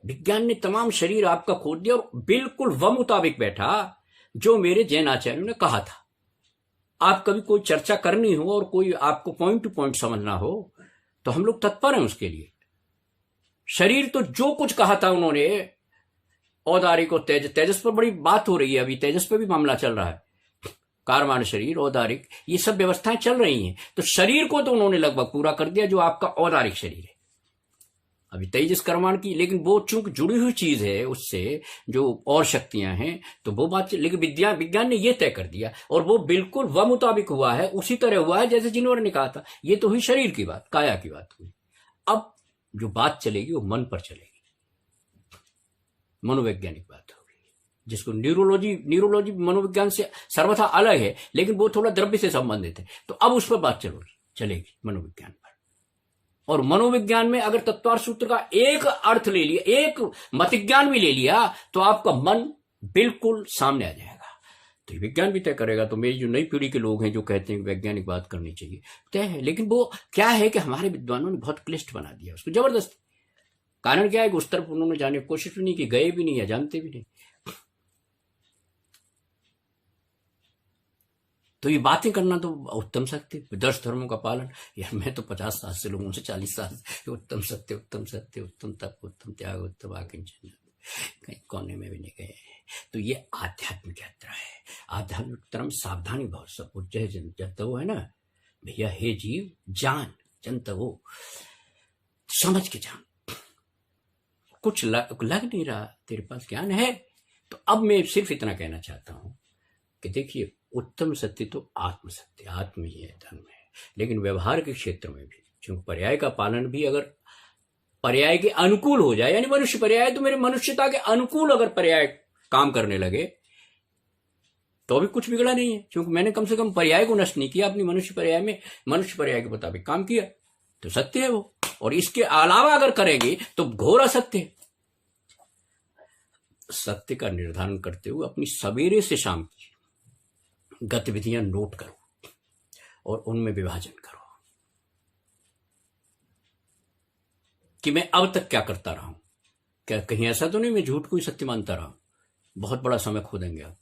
विज्ञान ने तमाम शरीर आपका खोद दिया और बिल्कुल वह मुताबिक बैठा जो मेरे जैन आचार्यों ने कहा था। आप कभी कोई चर्चा करनी हो और कोई आपको पॉइंट टू पॉइंट समझना हो तो हम लोग तत्पर हैं उसके लिए। शरीर तो जो कुछ कहा था उन्होंने, औदारिक और तेजस पर बड़ी बात हो रही है, अभी तेजस पर भी मामला चल रहा है, कारमान शरीर, औदारिक, ये सब व्यवस्थाएं चल रही हैं। तो शरीर को तो उन्होंने लगभग पूरा कर दिया जो आपका औदारिक शरीर है, अभी तेजस कर्माण की, लेकिन वो चूंकि जुड़ी हुई चीज है उससे जो और शक्तियां हैं, तो वो बात, लेकिन विज्ञान ने ये तय कर दिया और वो बिल्कुल वह मुताबिक हुआ है, उसी तरह हुआ है जैसे जिन्होंने ने कहा था। ये तो हुई शरीर की बात, काया की बात हुई। अब जो बात चलेगी वो मन पर चलेगी, मनोवैज्ञानिक बात होगी, जिसको न्यूरोलॉजी मनोविज्ञान से सर्वथा अलग है, लेकिन वो थोड़ा द्रव्य से संबंधित है। तो अब उस पर बात चलेगी मनोविज्ञान पर। और मनोविज्ञान में अगर तत्वार्थ सूत्र का एक अर्थ ले लिया, एक मतिज्ञान भी ले लिया, तो आपका मन बिल्कुल सामने आ जाएगा। तो विज्ञान भी तय करेगा। तो मेरी जो नई पीढ़ी के लोग हैं जो कहते हैं कि वैज्ञानिक बात करनी चाहिए, तय है, लेकिन वो क्या है कि हमारे विद्वानों ने बहुत क्लिष्ट बना दिया उसको, जबरदस्ती। कारण क्या है कि उस तरफ उन्होंने जाने की कोशिश भी नहीं की, गए भी नहीं या जानते भी नहीं। तो ये बातें करना तो उत्तम सत्य, 10 धर्मों का पालन, यार मैं तो 50 साल से लोगों से 40 साल से उत्तम सत्य, उत्तम सत्य, उत्तम तप, उत्तम त्याग, उत्तम आकिंचन, कहीं कोने में भी नहीं गए। तो ये आध्यात्मिक यात्रा है। आध्यात्मिक तरफ सावधानी बहुत सब कुछ है। जनतवो है ना भैया, हे जीव जान, जनतवो समझ के जान। कुछ लग नहीं रहा, तेरे पास ज्ञान है। तो अब मैं सिर्फ इतना कहना चाहता हूं कि देखिए, उत्तम सत्य तो आत्म सत्य, आत्म ही है, धर्म है। लेकिन व्यवहार के क्षेत्र में भी क्योंकि पर्याय का पालन भी अगर पर्याय के अनुकूल हो जाए, यानी मनुष्य पर्याय, तो मेरे मनुष्यता के अनुकूल अगर पर्याय काम करने लगे तो भी कुछ बिगड़ा नहीं है, क्योंकि मैंने कम से कम पर्याय को नष्ट नहीं किया, अपनी मनुष्य पर्याय में मनुष्य पर्याय के मुताबिक काम किया, तो सत्य है वो। और इसके अलावा अगर करेंगे तो घोर असत्य है। सत्य का निर्धारण करते हुए अपनी सवेरे से शाम की गतिविधियां नोट करो और उनमें विभाजन करो कि मैं अब तक क्या करता रहा हूं। क्या कहीं ऐसा तो नहीं मैं झूठ को ही सत्य मानता रहा हूं, बहुत बड़ा समय खो देंगे आप।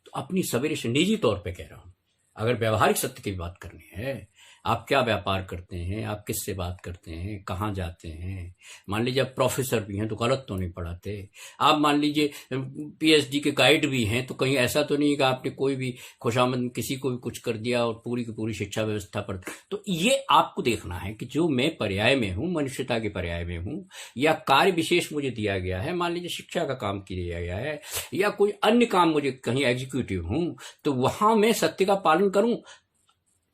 तो अपनी सवेरे से निजी तौर पे कह रहा हूं, अगर व्यवहारिक सत्य की बात करनी है, आप क्या व्यापार करते हैं, आप किससे बात करते हैं, कहाँ जाते हैं। मान लीजिए आप प्रोफेसर भी हैं तो गलत तो नहीं पढ़ाते। आप मान लीजिए पीएचडी के गाइड भी हैं, तो कहीं ऐसा तो नहीं कि आपने कोई भी खुशामद किसी को भी कुछ कर दिया और पूरी की पूरी शिक्षा व्यवस्था पर। तो ये आपको देखना है कि जो मैं पर्याय में हूं, मनुष्यता के पर्याय में हूं, या कार्य विशेष मुझे दिया गया है, मान लीजिए शिक्षा का काम किया गया है या कोई अन्य काम मुझे कहीं एग्जीक्यूटिव हूं, तो वहां मैं सत्य का पालन करूं,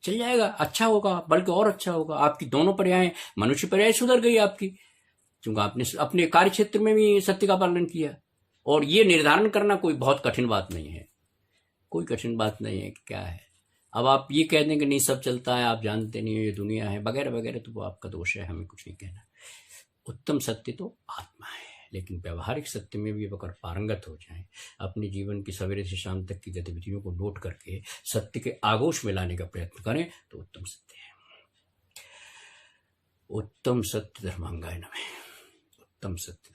चल जाएगा, अच्छा होगा, बल्कि और अच्छा होगा। आपकी दोनों पर्याय, मनुष्य पर्याय सुधर गई आपकी, क्योंकि आपने अपने कार्य क्षेत्र में भी सत्य का पालन किया। और ये निर्धारण करना कोई बहुत कठिन बात नहीं है, कोई कठिन बात नहीं है कि क्या है। अब आप ये कह दें कि नहीं सब चलता है, आप जानते नहीं हो ये दुनिया है वगैरह वगैरह, तो वो आपका दोष है, हमें कुछ नहीं कहना। उत्तम सत्य तो आत्मा है, लेकिन व्यवहारिक सत्य में भी अगर पारंगत हो जाएं, अपने जीवन की सवेरे से शाम तक की गतिविधियों को नोट करके सत्य के आगोश में लाने का प्रयत्न करें, तो उत्तम सत्य है। उत्तम सत्य धर्मांगाय नमः। उत्तम सत्य।